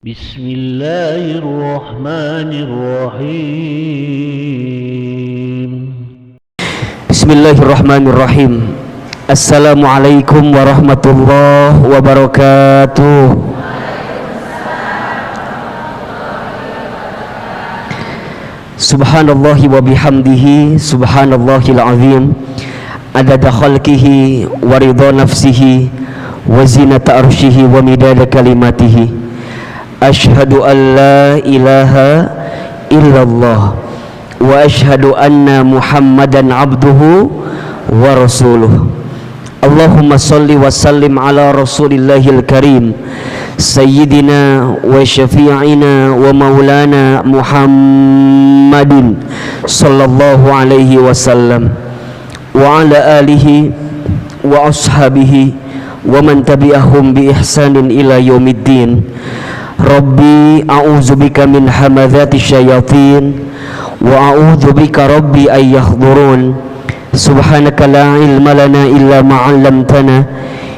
Bismillahirrahmanirrahim. Bismillahirrahmanirrahim. Assalamualaikum warahmatullahi wabarakatuh. Subhanallahi wa bihamdihi, subhanallahil azim, adada khalqihi wa ridha nafsihi wa zinata arshihi wa midada kalimatihi. Ashhadu an la ilaha illallah wa ashhadu anna Muhammadan abduhu wa rasuluh. Allahumma salli wa sallim ala rasulillahil karim sayyidina wa syafi'ina wa maulana Muhammadin sallallahu alaihi wasallam wa ala alihi wa ashabihi wa man tabi'ahum bi ihsanin ila yaumiddin. Rabbi a'udzubika min hamadzati syayatin wa a'udzubika rabbi ay yahdurun. Subhanaka la ilma lana illa ma 'allamtana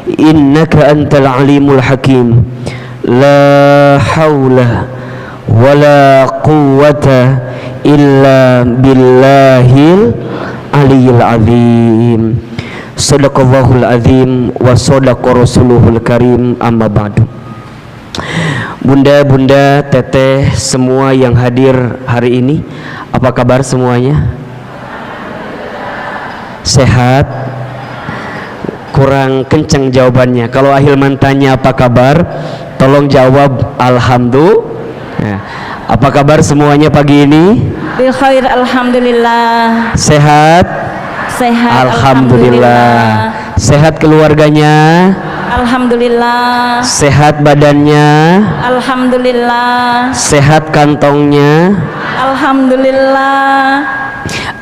innaka antal alimul hakim. La haula wala quwwata illa billahil aliyyil azim. Shadaqallahul azim wa shadaqa rasuluhul karim. Amma ba'du. Bunda-bunda, teteh, semua yang hadir hari ini, apa kabar semuanya? Sehat? Kurang kenceng jawabannya. Kalau Ahilman tanya apa kabar, tolong jawab alhamdulillah. Apa kabar semuanya pagi ini? Bil khair, alhamdulillah. Sehat? Sehat, alhamdulillah. Sehat keluarganya? Alhamdulillah. Sehat badannya? Alhamdulillah. Sehat kantongnya? Alhamdulillah.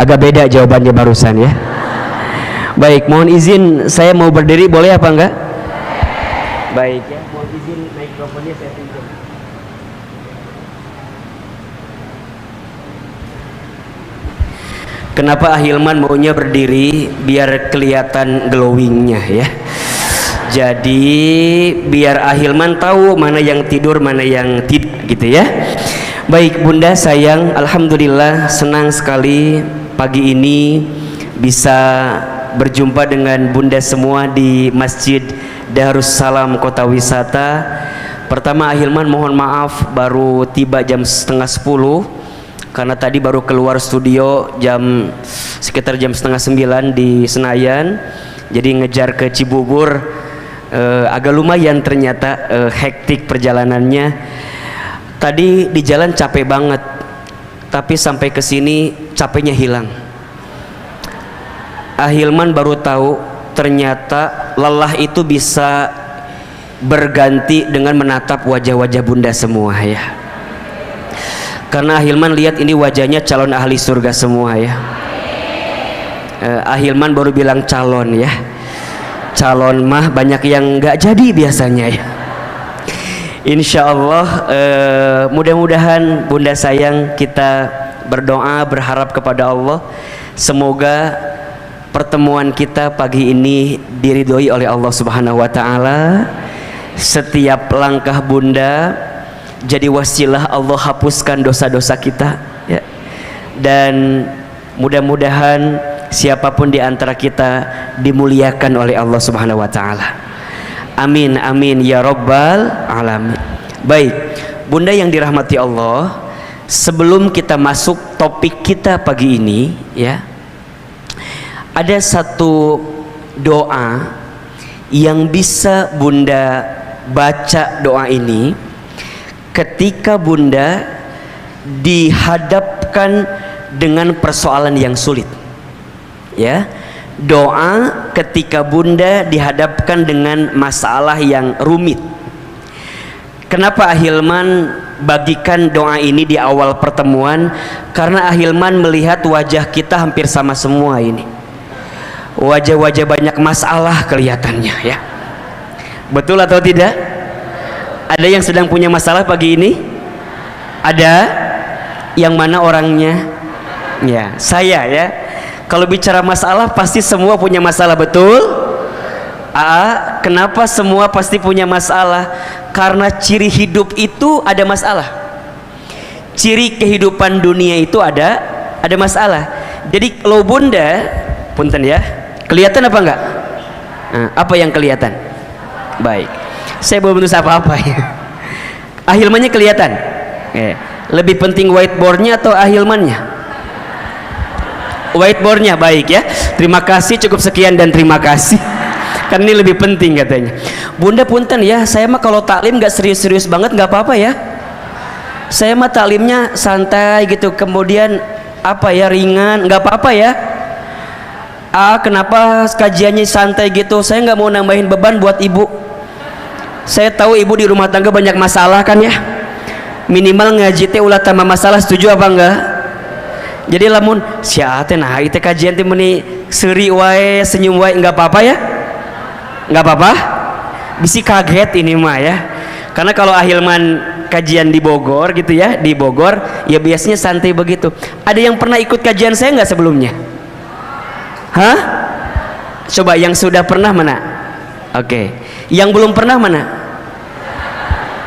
Agak beda jawabannya barusan ya. Baik, mohon izin saya mau berdiri, boleh apa enggak? Baik ya, mohon izin mikrofonnya saya pinjam. Kenapa Ahilman maunya berdiri? Biar kelihatan glowingnya ya. Jadi biar Ahilman tahu mana yang tidur, mana yang tidak gitu ya. Baik bunda sayang, alhamdulillah senang sekali pagi ini bisa berjumpa dengan bunda semua di Masjid Darussalam Kota Wisata. Pertama Ahilman mohon maaf baru tiba jam setengah 10 karena tadi baru keluar studio sekitar jam setengah 9 di Senayan. Jadi ngejar ke Cibubur. Agak lumayan ternyata hektik perjalanannya. Tadi di jalan capek banget, tapi sampai ke sini capeknya hilang. Ahilman baru tahu ternyata lelah itu bisa berganti dengan menatap wajah-wajah bunda semua ya. Karena Ahilman lihat ini wajahnya calon ahli surga semua ya. Ahilman baru bilang calon ya. Calon mah banyak yang nggak jadi biasanya ya. Insya Allah mudah-mudahan bunda sayang kita berdoa berharap kepada Allah semoga pertemuan kita pagi ini diridhoi oleh Allah Subhanahu wa taala. Setiap langkah bunda jadi wasilah Allah hapuskan dosa-dosa kita ya. Dan mudah-mudahan siapapun di antara kita dimuliakan oleh Allah Subhanahu wa taala. Amin amin ya rabbal alamin. Baik, bunda yang dirahmati Allah, sebelum kita masuk topik kita pagi ini ya, ada satu doa yang bisa bunda baca doa ini ketika bunda dihadapkan dengan persoalan yang sulit. Ya, doa ketika bunda dihadapkan dengan masalah yang rumit. Kenapa Ahilman bagikan doa ini di awal pertemuan? Karena Ahilman melihat wajah kita hampir sama semua ini. Wajah-wajah banyak masalah kelihatannya ya. Betul atau tidak? Ada yang sedang punya masalah pagi ini? Ada? Yang mana orangnya? Ya, saya ya. Kalau bicara masalah pasti semua punya masalah, betul? Kenapa semua pasti punya masalah? Karena ciri hidup itu ada masalah. Ciri kehidupan dunia itu ada masalah. Jadi kalau bunda, punten ya, kelihatan apa enggak? Apa yang kelihatan? Baik, saya belum menulis apa-apa ya. Ahilmannya kelihatan. Lebih penting whiteboardnya atau ahilmannya? Whiteboardnya, baik ya. Terima kasih, cukup sekian dan terima kasih. Kan ini lebih penting katanya. Bunda punten ya, saya mah kalau taklim nggak serius-serius banget nggak apa-apa ya. Saya mah taklimnya santai gitu, kemudian apa ya, ringan, nggak apa-apa ya. Kenapa kajiannya santai gitu? Saya nggak mau nambahin beban buat ibu. Saya tahu ibu di rumah tangga banyak masalah kan ya. Minimal ngaji teh ulah tambah masalah, setuju apa enggak? Jadi lamun sia teh nah itu kajian teh meni seuri wae, senyum wae, enggak apa-apa ya? Enggak apa-apa? Bisi kaget ini mah ya. Karena kalau ahilman kajian di Bogor gitu ya, di Bogor ya biasanya santai begitu. Ada yang pernah ikut kajian saya enggak sebelumnya? Hah? Coba yang sudah pernah mana? Oke. Yang belum pernah mana?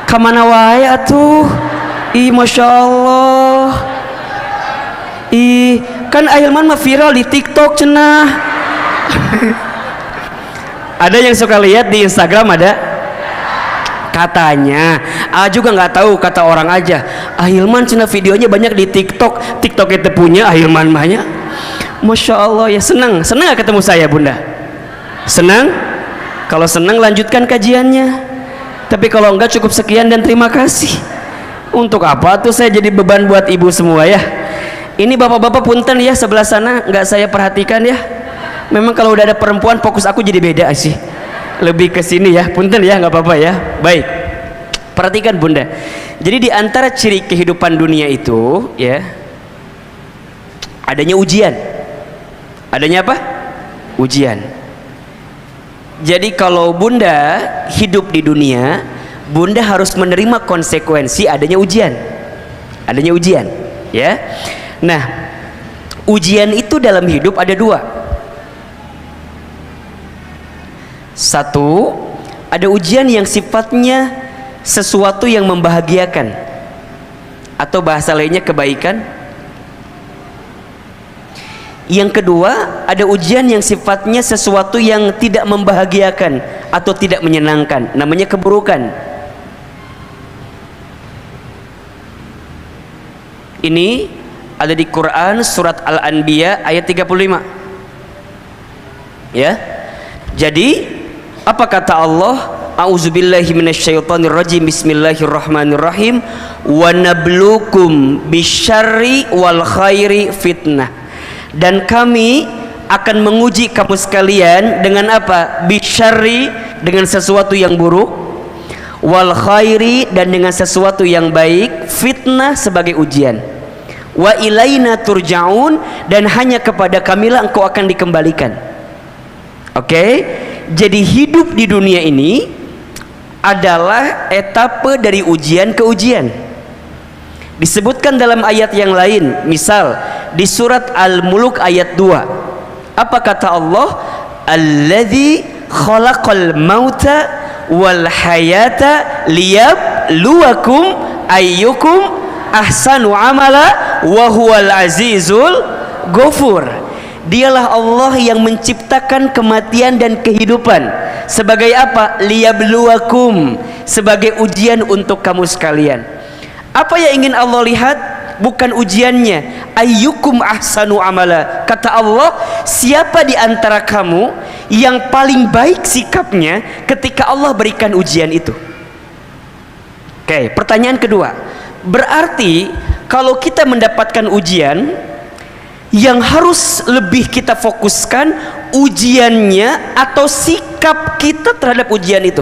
Kemana wae atuh? Masya Allah. Kan ahilman mah viral di TikTok cenah. Ada yang suka lihat di Instagram ada? Katanya, juga nggak tahu, kata orang aja. Ahilman cenah videonya banyak di TikTok. TikTok itu punya ahilman mahnya. Masya Allah ya, senang gak ketemu saya bunda? Senang? Kalau senang lanjutkan kajiannya. Tapi kalau enggak cukup sekian dan terima kasih. Untuk apa tuh saya jadi beban buat ibu semua ya? Ini bapak-bapak punten ya, sebelah sana nggak saya perhatikan ya. Memang kalau udah ada perempuan fokus aku jadi beda sih. Lebih ke sini ya, punten ya, nggak apa-apa ya. Baik, perhatikan bunda. Jadi di antara ciri kehidupan dunia itu ya, adanya ujian. Adanya apa? Ujian. Jadi kalau bunda hidup di dunia, bunda harus menerima konsekuensi adanya ujian. Adanya ujian ya. Nah, ujian itu dalam hidup ada dua. Satu, ada ujian yang sifatnya sesuatu yang membahagiakan, atau bahasa lainnya kebaikan. Yang kedua, ada ujian yang sifatnya sesuatu yang tidak membahagiakan atau tidak menyenangkan, namanya keburukan. Ini ada di Quran surat Al-Anbiya ayat 35 ya. Jadi apa kata Allah? A'udzubillahi minasyaitonirrajim, bismillahirrahmanirrahim, wa nabluukum bisyarri wal khairi fitnah. Dan kami akan menguji kamu sekalian dengan apa? Bisyarri, dengan sesuatu yang buruk, wal khairi, dan dengan sesuatu yang baik, fitnah sebagai ujian. Wa ilaina turja'un, dan hanya kepada kamilah engkau akan dikembalikan. Oke? Jadi hidup di dunia ini adalah etape dari ujian ke ujian. Disebutkan dalam ayat yang lain, misal di surat Al-Mulk ayat 2. Apa kata Allah? Alladzi khalaqal mauta wal hayata liyabluwakum ayyukum ahsanu amala wa huwal azizul ghafur. Dialah Allah yang menciptakan kematian dan kehidupan sebagai apa? Liyabluwakum, sebagai ujian untuk kamu sekalian. Apa yang ingin Allah lihat? Bukan ujiannya, ayyukum ahsanu amala. Kata Allah, siapa di antara kamu yang paling baik sikapnya ketika Allah berikan ujian itu? Oke, pertanyaan kedua. Berarti kalau kita mendapatkan ujian, yang harus lebih kita fokuskan ujiannya atau sikap kita terhadap ujian itu?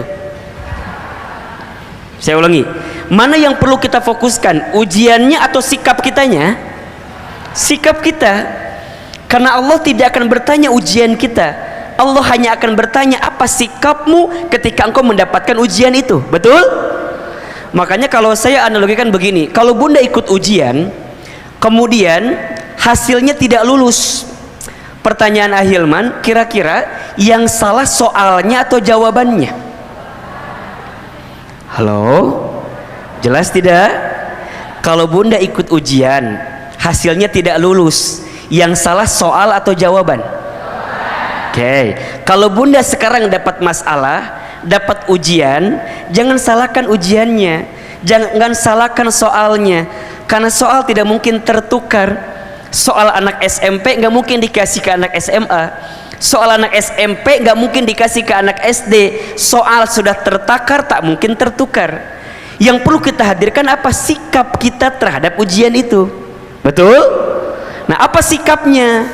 Saya ulangi, mana yang perlu kita fokuskan, ujiannya atau sikap kitanya? Sikap kita. Karena Allah tidak akan bertanya ujian kita, Allah hanya akan bertanya apa sikapmu ketika engkau mendapatkan ujian itu. Betul? Makanya kalau saya analogikan begini, kalau bunda ikut ujian kemudian hasilnya tidak lulus, Pertanyaan Ahilman, kira-kira yang salah soalnya atau jawabannya? Halo? Jelas tidak? Kalau bunda ikut ujian, hasilnya tidak lulus, yang salah soal atau jawaban? Oke. Kalau bunda sekarang dapat masalah, dapat ujian, jangan salahkan ujiannya, jangan salahkan soalnya, karena soal tidak mungkin tertukar. Soal anak SMP nggak mungkin dikasih ke anak SMA, soal anak SMP nggak mungkin dikasih ke anak SD. Soal sudah tertakar, tak mungkin tertukar. Yang perlu kita hadirkan apa? Sikap kita terhadap ujian itu. Betul? Nah, apa sikapnya?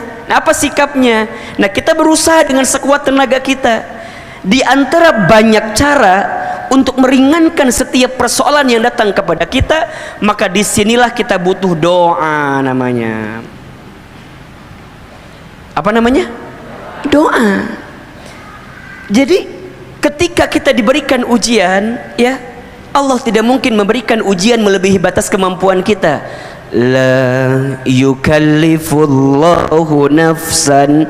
Nah, kita berusaha dengan sekuat tenaga kita. Di antara banyak cara untuk meringankan setiap persoalan yang datang kepada kita, maka disinilah kita butuh doa namanya. Apa namanya? Doa. Jadi ketika kita diberikan ujian, ya, Allah tidak mungkin memberikan ujian melebihi batas kemampuan kita. La yukallifullahu nafsan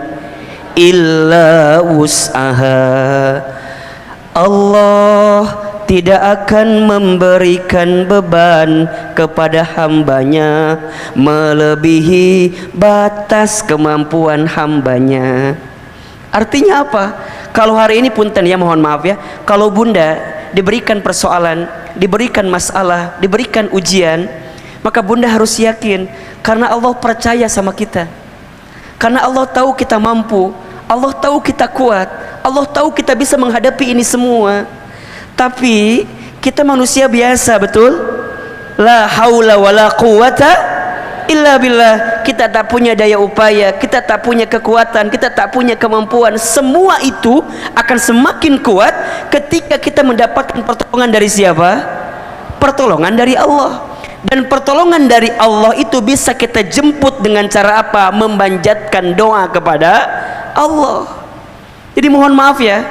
illa wus'aha. Allah tidak akan memberikan beban kepada hambanya melebihi batas kemampuan hambanya. Artinya apa? Kalau hari ini punten ya, mohon maaf ya, kalau bunda diberikan persoalan, diberikan masalah, diberikan ujian, maka bunda harus yakin, karena Allah percaya sama kita, karena Allah tahu kita mampu, Allah tahu kita kuat, Allah tahu kita bisa menghadapi ini semua. Tapi kita manusia biasa, betul? La haula wala quwata illa billah. Kita tak punya daya upaya, kita tak punya kekuatan, kita tak punya kemampuan. Semua itu akan semakin kuat ketika kita mendapatkan pertolongan dari siapa? Pertolongan dari Allah. Dan pertolongan dari Allah itu bisa kita jemput dengan cara apa? Memanjatkan doa kepada Allah. Jadi mohon maaf ya,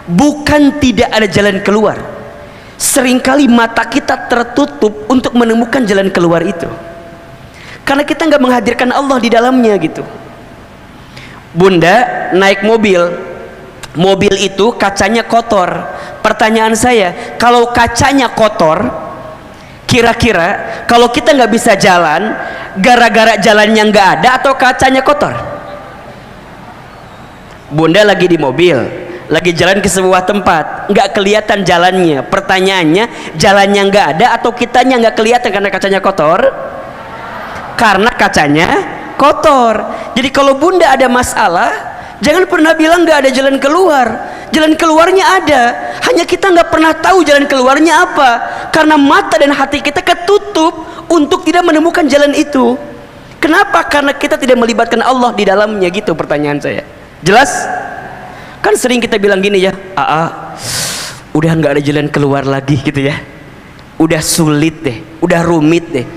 bukan tidak ada jalan keluar. Seringkali mata kita tertutup untuk menemukan jalan keluar itu, karena kita nggak menghadirkan Allah di dalamnya gitu. Bunda naik mobil, mobil itu kacanya kotor. Pertanyaan saya, kalau kacanya kotor, kira-kira kalau kita nggak bisa jalan, gara-gara jalannya nggak ada atau kacanya kotor? Bunda lagi di mobil, lagi jalan ke sebuah tempat, nggak kelihatan jalannya. Pertanyaannya, jalannya nggak ada atau kitanya nggak kelihatan karena kacanya kotor? Karena kacanya kotor. Jadi kalau bunda ada masalah, jangan pernah bilang nggak ada jalan keluar. Jalan keluarnya ada, hanya kita nggak pernah tahu jalan keluarnya apa, karena mata dan hati kita ketutup untuk tidak menemukan jalan itu. Kenapa? Karena kita tidak melibatkan Allah di dalamnya gitu. Pertanyaan saya jelas? Kan sering kita bilang gini ya, udah nggak ada jalan keluar lagi gitu ya, udah sulit deh, udah rumit deh,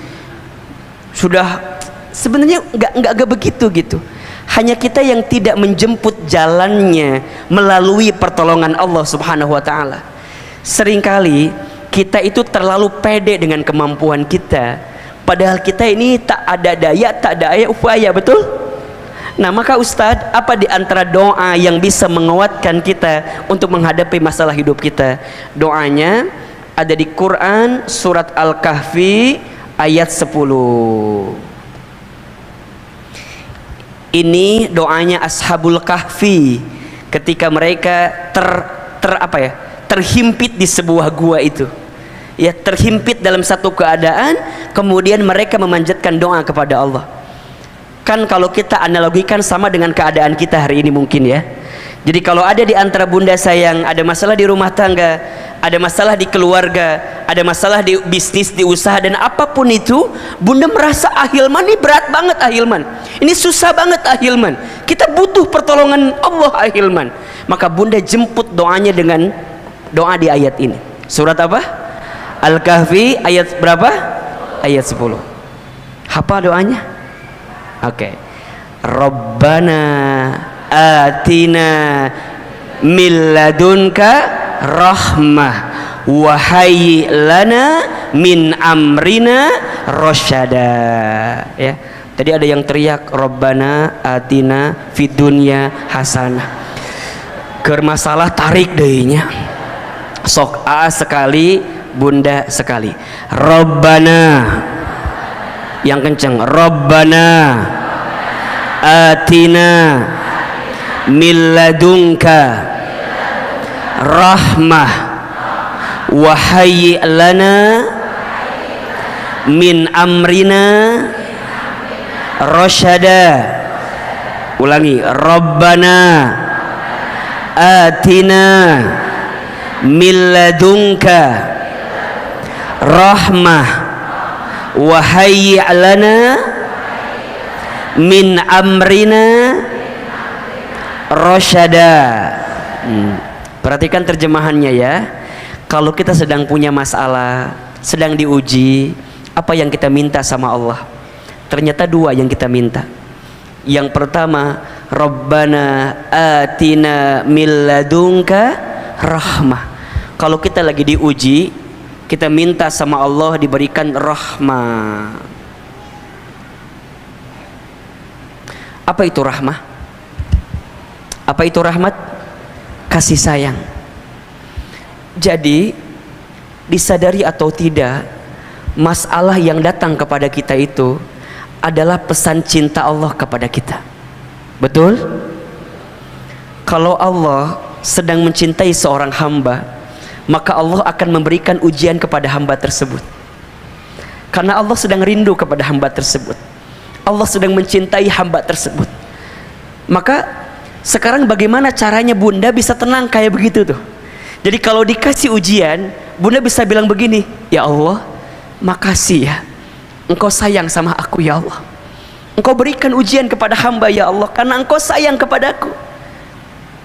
sudah. Sebenarnya nggak begitu gitu. Hanya kita yang tidak menjemput jalannya melalui pertolongan Allah Subhanahu wa Ta'ala. Seringkali kita itu terlalu pede dengan kemampuan kita, padahal kita ini tak ada daya, tak ada upaya, betul? Nah, maka Ustadz, apa di antara doa yang bisa menguatkan kita untuk menghadapi masalah hidup kita? Doanya ada di Quran surat Al-Kahfi ayat 10. Ini doanya Ashabul Kahfi ketika mereka terhimpit di sebuah gua itu. Ya, terhimpit dalam satu keadaan, kemudian mereka memanjatkan doa kepada Allah. Kan kalau kita analogikan sama dengan keadaan kita hari ini mungkin ya. Jadi kalau ada di antara bunda sayang ada masalah di rumah tangga, ada masalah di keluarga, ada masalah di bisnis, di usaha, dan apapun itu, bunda merasa Ahilman ini berat banget, Ahilman ini susah banget, Ahilman kita butuh pertolongan Allah, Ahilman. Maka bunda jemput doanya dengan doa di ayat ini. Surat apa? Al-Kahfi ayat berapa? Ayat 10. Hafal doanya? Oke. Rabbana atina min ladunka rahmah wa hayyi lana min amrina rasyada. Ya. Tadi ada yang teriak Rabbana atina fid dunya hasanah. Keur masalah tarik deui-nya. Sok A sekali, bunda sekali. Rabbana. Yang kenceng. Rabbana atina min ladunka rahmah wa hayyi' lana min amrina rasyada. Ulangi. Rabbana atina min ladunka rahmah wa hayyi' lana min amrina rasyada. Perhatikan terjemahannya ya. Kalau kita sedang punya masalah, sedang diuji, apa yang kita minta sama Allah? Ternyata dua yang kita minta. Yang pertama, Rabbana atina min ladunka rahmah. Kalau kita lagi diuji, kita minta sama Allah diberikan rahmah. Apa itu rahmah? Apa itu rahmat? Kasih sayang. Jadi disadari atau tidak, masalah yang datang kepada kita itu adalah pesan cinta Allah kepada kita. Betul? Kalau Allah sedang mencintai seorang hamba, maka Allah akan memberikan ujian kepada hamba tersebut. Karena Allah sedang rindu kepada hamba tersebut. Allah sedang mencintai hamba tersebut. Maka sekarang bagaimana caranya bunda bisa tenang kayak begitu tuh? Jadi kalau dikasih ujian, bunda bisa bilang begini, ya Allah, makasih ya, Engkau sayang sama aku ya Allah. Engkau berikan ujian kepada hamba ya Allah, karena Engkau sayang kepadaku.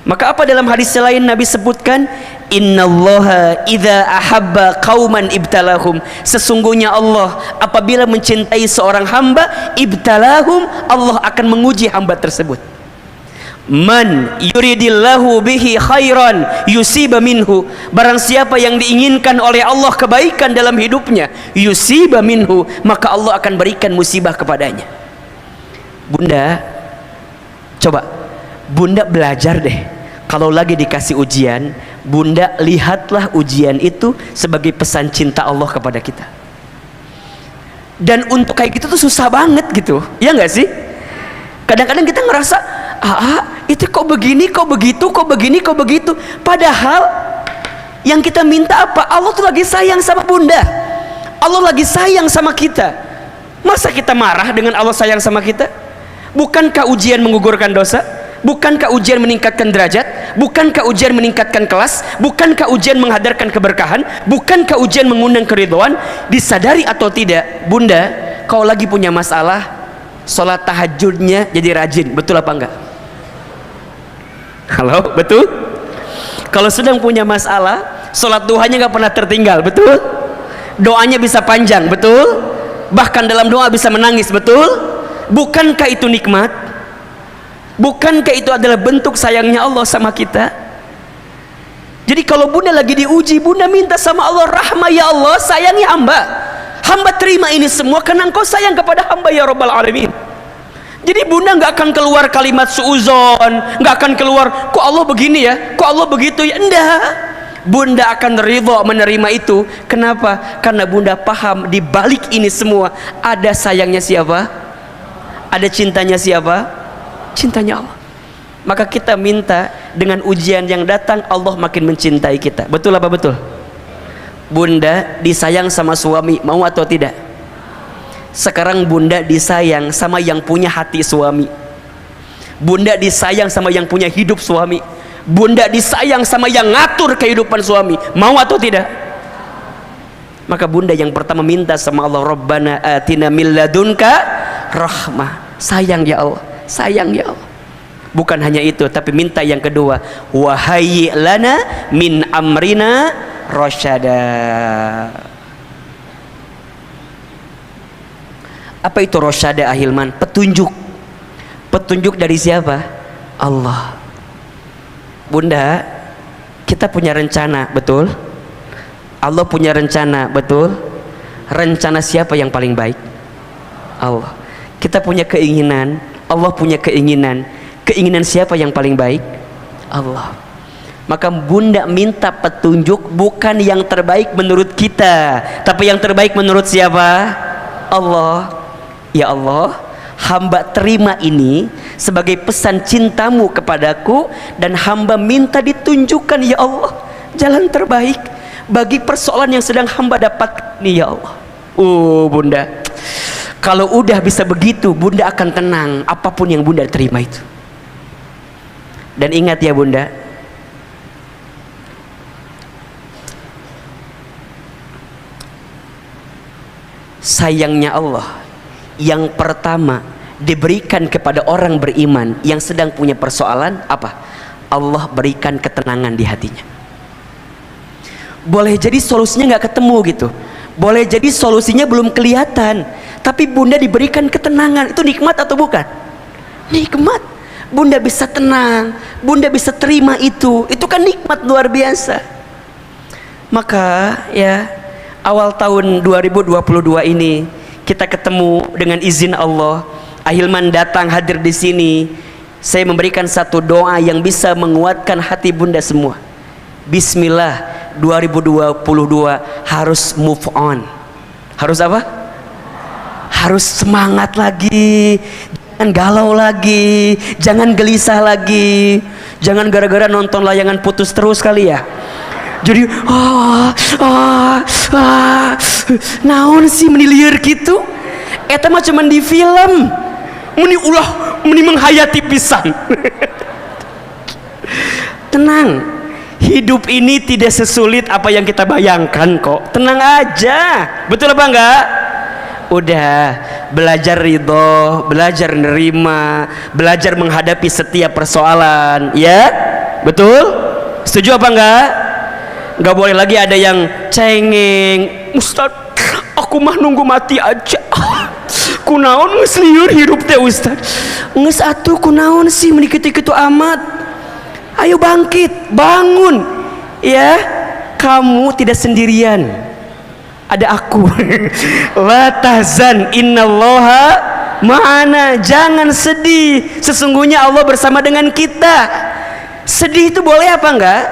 Maka apa dalam hadis lain Nabi sebutkan, innallaha idza ahabba qauman ibtalahum. Sesungguhnya Allah apabila mencintai seorang hamba, ibtalahum, Allah akan menguji hamba tersebut. Man yuridillahu bihi khairan yusiba minhu. Barang siapa yang diinginkan oleh Allah kebaikan dalam hidupnya, yusiba minhu, maka Allah akan berikan musibah kepadanya. Bunda, coba bunda belajar deh. Kalau lagi dikasih ujian, bunda lihatlah ujian itu sebagai pesan cinta Allah kepada kita. Dan untuk kayak gitu tuh susah banget gitu, ya nggak sih? Kadang-kadang kita ngerasa, itu kok begini, kok begitu, kok begini, kok begitu. Padahal yang kita minta apa? Allah tuh lagi sayang sama bunda. Allah lagi sayang sama kita. Masa kita marah dengan Allah sayang sama kita? Bukankah ujian menggugurkan dosa? Bukankah ujian meningkatkan derajat? Bukankah ujian meningkatkan kelas? Bukankah ujian menghadirkan keberkahan? Bukankah ujian mengundang keridhaan? Disadari atau tidak, bunda, kalau lagi punya masalah, sholat tahajudnya jadi rajin. Betul apa enggak? Halo, betul? Kalau sedang punya masalah, sholat duhanya nggak pernah tertinggal. Betul? Doanya bisa panjang. Betul? Bahkan dalam doa bisa menangis. Betul? Bukankah itu nikmat? Bukankah itu adalah bentuk sayangnya Allah sama kita? Jadi kalau bunda lagi diuji, bunda minta sama Allah rahmah, ya Allah sayangi hamba. Hamba terima ini semua karena Engkau sayang kepada hamba ya Rabbal Alamin. Jadi bunda nggak akan keluar kalimat suuzon, nggak akan keluar kok Allah begini ya, kok Allah begitu ya, enggak. Bunda akan ridha menerima itu. Kenapa? Karena bunda paham di balik ini semua ada sayangnya siapa? Ada cintanya siapa? Cintanya Allah. Maka kita minta dengan ujian yang datang, Allah makin mencintai kita. Betul apa betul? Bunda disayang sama suami, mau atau tidak? Sekarang bunda disayang sama yang punya hati suami. Bunda disayang sama yang punya hidup suami. Bunda disayang sama yang ngatur kehidupan suami, mau atau tidak? Maka bunda yang pertama minta sama Allah, Rabbana atina min ladunka rahmah. Sayang ya Allah, sayang ya Allah. Bukan hanya itu, tapi minta yang kedua, wa hayyi' lana min amrina rasyada. Apa itu rasyada ahilman? Petunjuk. Petunjuk dari siapa? Allah. Bunda, kita punya rencana, betul? Allah punya rencana, betul? Rencana siapa yang paling baik? Allah. Kita punya keinginan, Allah punya keinginan. Keinginan siapa yang paling baik? Allah. Maka bunda minta petunjuk bukan yang terbaik menurut kita, tapi yang terbaik menurut siapa? Allah. Ya Allah, hamba terima ini sebagai pesan cintamu kepadaku, dan hamba minta ditunjukkan ya Allah jalan terbaik bagi persoalan yang sedang hamba dapat nih ya Allah. Bunda, kalau udah bisa begitu, bunda akan tenang apapun yang bunda terima itu. Dan ingat ya bunda, sayangnya Allah yang pertama diberikan kepada orang beriman yang sedang punya persoalan apa? Allah berikan ketenangan di hatinya. Boleh jadi solusinya nggak ketemu gitu, boleh jadi solusinya belum kelihatan, tapi bunda diberikan ketenangan. Itu nikmat atau bukan? Nikmat. Bunda bisa tenang, bunda bisa terima itu kan nikmat luar biasa. Maka ya, awal tahun 2022 ini kita ketemu dengan izin Allah. Ahilman datang hadir di sini. Saya memberikan satu doa yang bisa menguatkan hati bunda semua. Bismillah, 2022 harus move on. Harus apa? Harus semangat lagi. Jangan galau lagi, jangan gelisah lagi, jangan gara-gara nonton layangan putus terus kali ya. Jadi naon sih meniliar gitu? Eta mah cuman di film. Meni menghayati pisan. Tenang, hidup ini tidak sesulit apa yang kita bayangkan kok. Tenang aja, betul apa enggak? Udah belajar ridho, belajar nerima, belajar menghadapi setiap persoalan, ya? Betul? Setuju apa enggak? Enggak boleh lagi ada yang cengeng. Ustaz, aku mah nunggu mati aja. Kunaon geus lieur hirup teh Ustaz. Geus atuh kunaon sih menikiti-kitu amat. Ayo bangkit, bangun. Ya, kamu tidak sendirian. Ada aku. La tahzan innallaha ma'ana. Jangan sedih, sesungguhnya Allah bersama dengan kita. Sedih itu boleh apa enggak?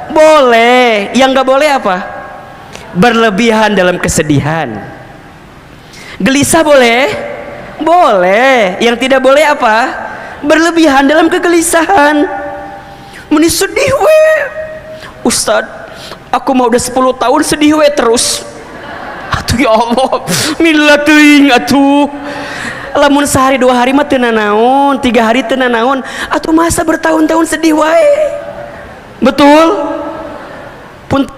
Boleh. Yang enggak boleh apa? Berlebihan dalam kesedihan. Gelisah boleh? Boleh. Yang tidak boleh apa? Berlebihan dalam kegelisahan. Meni sedih we. Ustaz, aku mau udah 10 tahun sedih we terus. Atuh ya Allah, mila teuing atuh. Lamun sehari 2 hari mah teu nanaon, 3 hari teu nanaon, atuh masa bertahun-tahun sedih wae. Betul?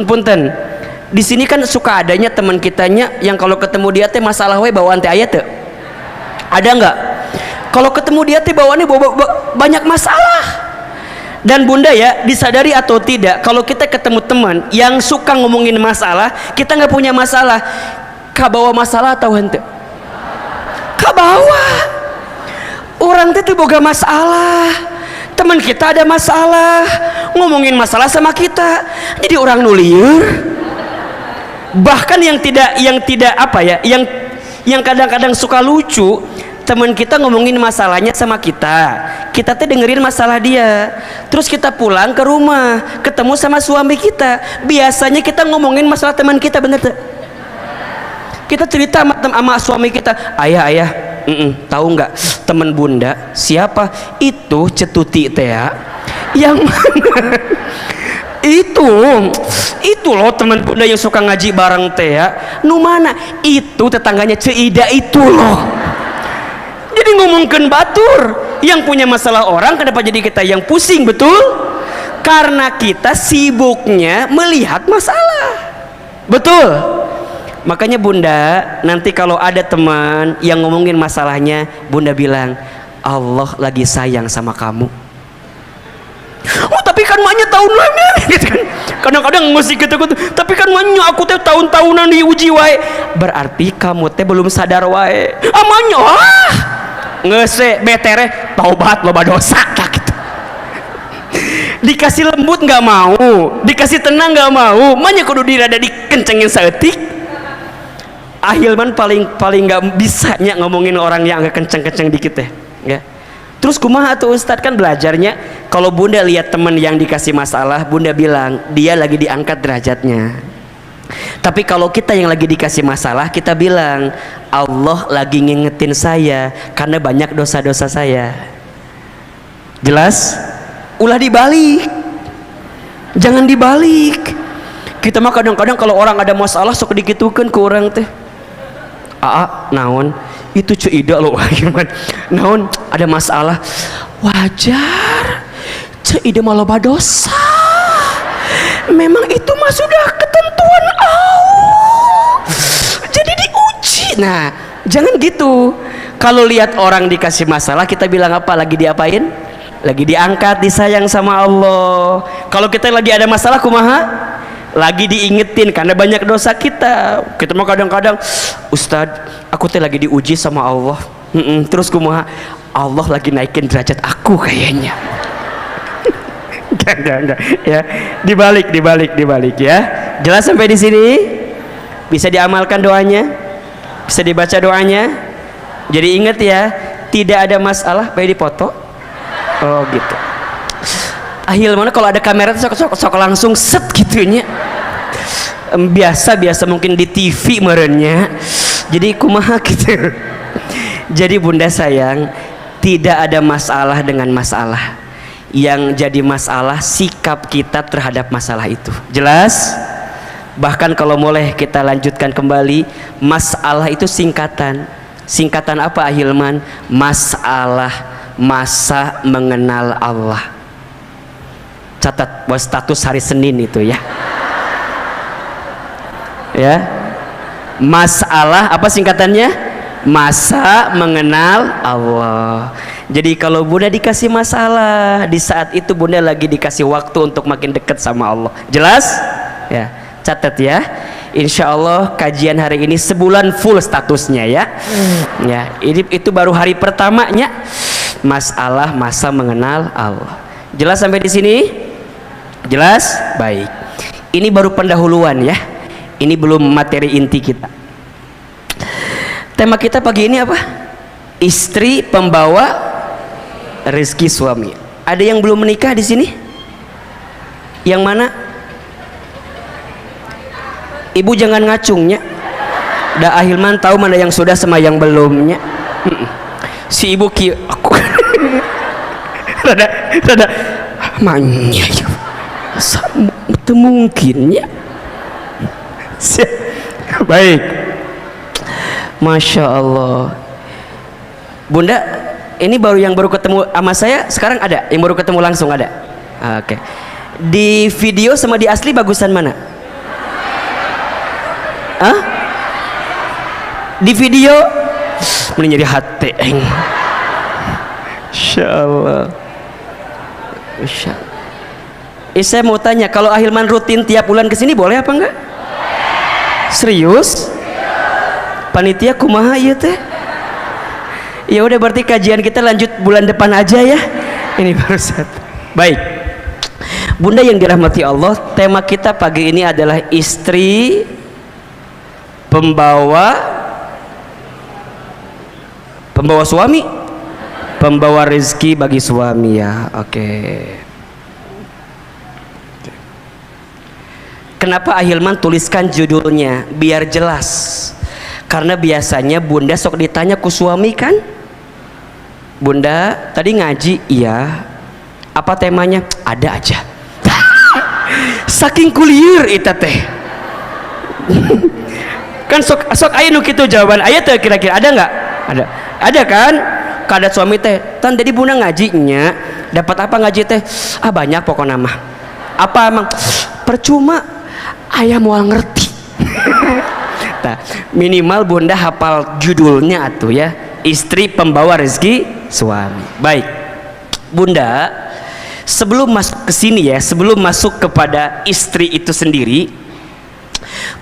Punten. Di sini kan suka adanya teman kitanya yang kalau ketemu dia teh masalah wae bawaan teh aya teu? Ada enggak? Kalau ketemu dia teh bawaannya banyak masalah. Dan bunda ya, disadari atau tidak, kalau kita ketemu teman yang suka ngomongin masalah, kita nggak punya masalah, kabawa masalah atau henteu? Kabawa. Orang teh boga masalah, teman kita ada masalah, ngomongin masalah sama kita, jadi orang nulieur. Bahkan yang tidak apa ya, yang kadang-kadang suka lucu, teman kita ngomongin masalahnya sama kita teh dengerin masalah dia, terus kita pulang ke rumah ketemu sama suami kita, biasanya kita ngomongin masalah teman kita, bener tuh? Kita cerita sama suami kita, ayah tahu nggak teman bunda siapa itu cetuti teh ya, yang mana? itu loh teman bunda yang suka ngaji bareng teh ya, nu mana? Itu tetangganya Ceida itu loh. Jadi ngomongkan batur, yang punya masalah orang kenapa jadi kita yang pusing? Betul? Karena kita sibuknya melihat masalah. Betul? Makanya bunda, nanti kalau ada teman yang ngomongin masalahnya, bunda bilang, Allah lagi sayang sama kamu. Oh tapi kan maknya tahun lalu gitu kan. Kadang-kadang mesti gitu, tapi kan maknya aku teh tahun-tahunan diuji wae. Berarti kamu teh belum sadar wae. Amanya ngese betere taubat loba dosa gitu. Dikasih lembut nggak mau, dikasih tenang nggak mau, makanya kudu dirada dikencengin saeutik. Ahilman paling nggak bisanya ngomongin orang yang agak kenceng-kenceng dikit teh, ya. Terus kumaha tuh Ustadz, kan belajarnya kalau bunda lihat teman yang dikasih masalah, bunda bilang dia lagi diangkat derajatnya. Tapi kalau kita yang lagi dikasih masalah, kita bilang Allah lagi ngingetin saya karena banyak dosa-dosa saya. Jelas? Ulah dibalik, jangan dibalik. Kita mah kadang-kadang kalau orang ada masalah sok dikitukeun ke orang teh, naon itu cuida lo gimana naon ada masalah wajar cuida malah dosa, memang itu mah sudah ketentuan Allah jadi diuji. Nah jangan gitu. Kalau lihat orang dikasih masalah kita bilang apa? Lagi diapain? Lagi diangkat, disayang sama Allah. Kalau kita lagi ada masalah kumaha? Lagi diingetin karena banyak dosa kita. Kita mah kadang-kadang Ustadz aku teh lagi diuji sama Allah. Terus kumaha? Allah lagi naikin derajat aku kayaknya. Enggak ya. Dibalik ya. Jelas sampai di sini? Bisa diamalkan doanya? Bisa dibaca doanya? Jadi ingat ya, tidak ada masalah baik dipoto. Oh gitu. Ahilman kalau ada kamera sok langsung set gitunya. Biasa mungkin di TV merenya. Jadi kumaha gitu. Jadi bunda sayang, tidak ada masalah dengan masalah. Yang jadi masalah sikap kita terhadap masalah itu. Jelas? Bahkan kalau boleh kita lanjutkan kembali, masalah itu singkatan. Singkatan apa Ahilman? Masalah, masa mengenal Allah. Catat buat status hari Senin itu ya. Ya. Masalah apa singkatannya? Masa mengenal Allah. Jadi kalau bunda dikasih masalah, di saat itu bunda lagi dikasih waktu untuk makin dekat sama Allah. Jelas? Ya. Catat ya. Insya Allah kajian hari ini sebulan full statusnya ya. Ya. Itu baru hari pertamanya. Masalah masa mengenal Allah. Jelas sampai di sini? Jelas? Baik. Ini baru pendahuluan ya. Ini belum materi inti kita. Tema kita pagi ini apa? Istri pembawa rezeki suami. Ada yang belum menikah di sini? Yang mana? Ibu jangan ngacungnya. Da Ahilman tahu mana yang sudah sama yang belumnya. Si ibu aku rada manya ya. Itu mungkinnya. Baik. Masya Allah. Bunda, ini yang baru ketemu sama saya sekarang ada? Yang baru ketemu langsung ada? Oke. Di video sama di asli bagusan mana? Hah? Di video mending jadi hati. Masya Allah. Masya Allah. Saya mau tanya, kalau Ahilman rutin tiap bulan kesini boleh apa enggak? Serius? Panitia kumaha ya teh? Ya udah berarti kajian kita lanjut bulan depan aja ya. Ini baru satu. Baik. Bunda yang dirahmati Allah, tema kita pagi ini adalah istri pembawa suami, pembawa rezeki bagi suami ya. Oke. Kenapa Ahilman tuliskan judulnya biar jelas? Karena biasanya bunda sok ditanya ku suami kan, bunda tadi ngaji? Iya. Apa temanya? Ada aja. Saking kulier eta teh. Kan sok aya nu kitu jawaban. Aya teh kira-kira ada nggak? Ada kan? Kada suami teh tan jadi bunda ngajinya dapat apa ngaji teh? Banyak pokoknya mah. Apa emang? Percuma ayah mau ngerti. Nah, minimal bunda hafal judulnya atuh ya, istri pembawa rezeki suami. Baik bunda, sebelum masuk ke sini ya, sebelum masuk kepada istri itu sendiri,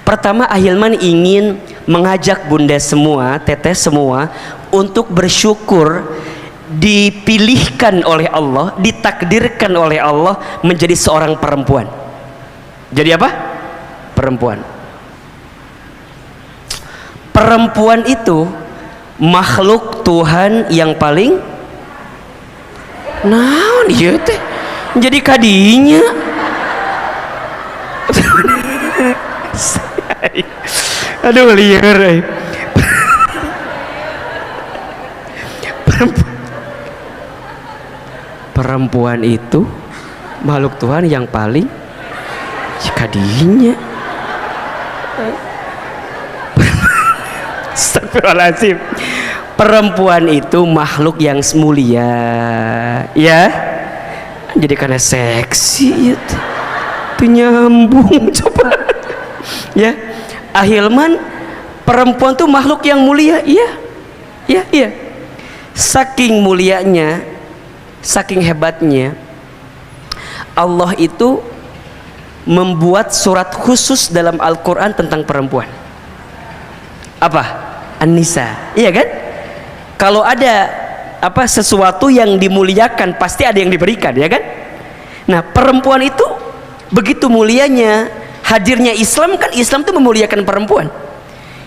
pertama Ahilman ingin mengajak bunda semua, teteh semua untuk bersyukur dipilihkan oleh Allah, ditakdirkan oleh Allah menjadi seorang perempuan. Jadi apa? Perempuan. perempuan itu makhluk Tuhan yang paling naon ieu teh jadi kadinya. Aduh liar perempuan itu makhluk Tuhan yang paling kadinya. Astagfirullahaladzim. Perempuan itu makhluk yang mulia ya, jadi karena seksi itu nyambung coba ya. Ahilman, perempuan tuh makhluk yang mulia, iya saking mulianya, saking hebatnya Allah itu membuat surat khusus dalam Al-Quran tentang perempuan. Apa? An-Nisa, iya kan? Kalau ada sesuatu yang dimuliakan pasti ada yang diberikan, ya kan? Nah, perempuan itu begitu mulianya, hadirnya Islam, kan Islam itu memuliakan perempuan.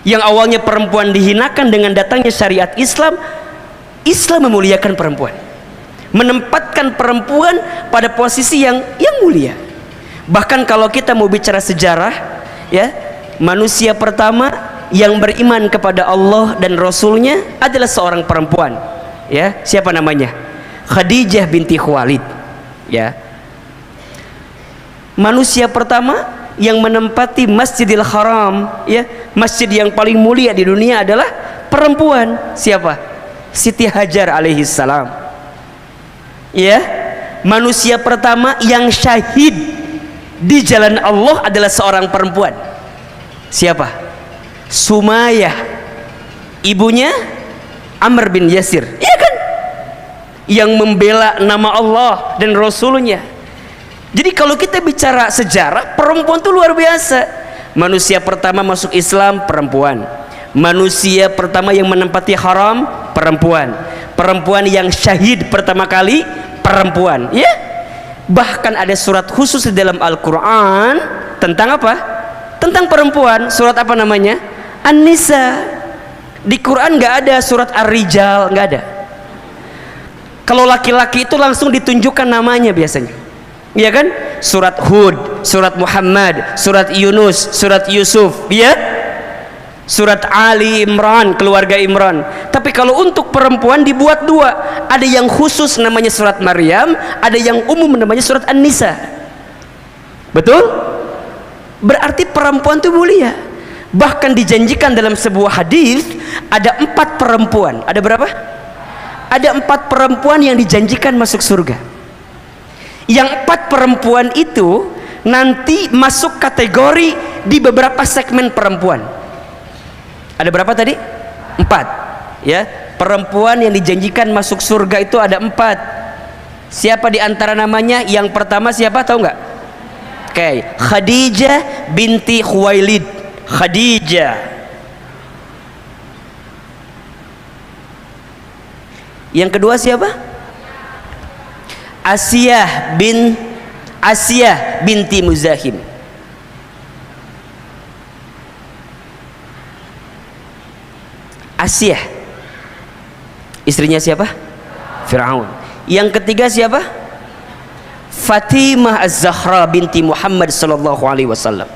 Yang awalnya perempuan dihinakan, dengan datangnya syariat Islam, Islam memuliakan perempuan, menempatkan perempuan pada posisi yang mulia. Bahkan kalau kita mau bicara sejarah ya, manusia pertama yang beriman kepada Allah dan Rasulnya adalah seorang perempuan ya. Siapa namanya? Khadijah binti Khuwailid ya. Manusia pertama yang menempati Masjidil Haram ya, masjid yang paling mulia di dunia adalah perempuan. Siapa? Siti Hajar alaihissalam ya. Manusia pertama yang syahid di jalan Allah adalah seorang perempuan. Siapa? Sumayyah, ibunya Amr bin Yasir, iya kan? Yang membela nama Allah dan Rasulnya. Jadi kalau kita bicara sejarah, perempuan itu luar biasa. Manusia pertama masuk Islam, perempuan. Manusia pertama yang menempati haram, perempuan. Perempuan yang syahid pertama kali, perempuan ya. Bahkan ada surat khusus di dalam Al-Quran tentang apa? Tentang perempuan. Surat apa namanya? An-Nisa. Di Quran nggak ada surat Ar-Rijal, nggak ada. Kalau laki-laki itu langsung ditunjukkan namanya biasanya, iya kan? Surat Hud, surat Muhammad, surat Yunus, surat Yusuf, ya. Surat Ali Imran, keluarga Imran. Tapi kalau untuk perempuan dibuat dua, ada yang khusus namanya surat Maryam, ada yang umum namanya surat An-Nisa. Betul? Berarti perempuan itu mulia. Bahkan dijanjikan dalam sebuah hadis ada 4 perempuan. Ada berapa? Ada 4 perempuan yang dijanjikan masuk surga. Yang 4 perempuan itu nanti masuk kategori di beberapa segmen perempuan. Ada berapa tadi? 4 ya. Perempuan yang dijanjikan masuk surga itu ada 4. Siapa di antara namanya? Yang pertama siapa, tahu nggak? Oke, Khadijah binti Khuwailid. Khadijah. Yang kedua siapa? Asiyah binti Muzahim. Asiyah istrinya siapa? Fir'aun. Yang ketiga siapa? Fatimah Az-Zahra binti Muhammad sallallahu alaihi wasallam.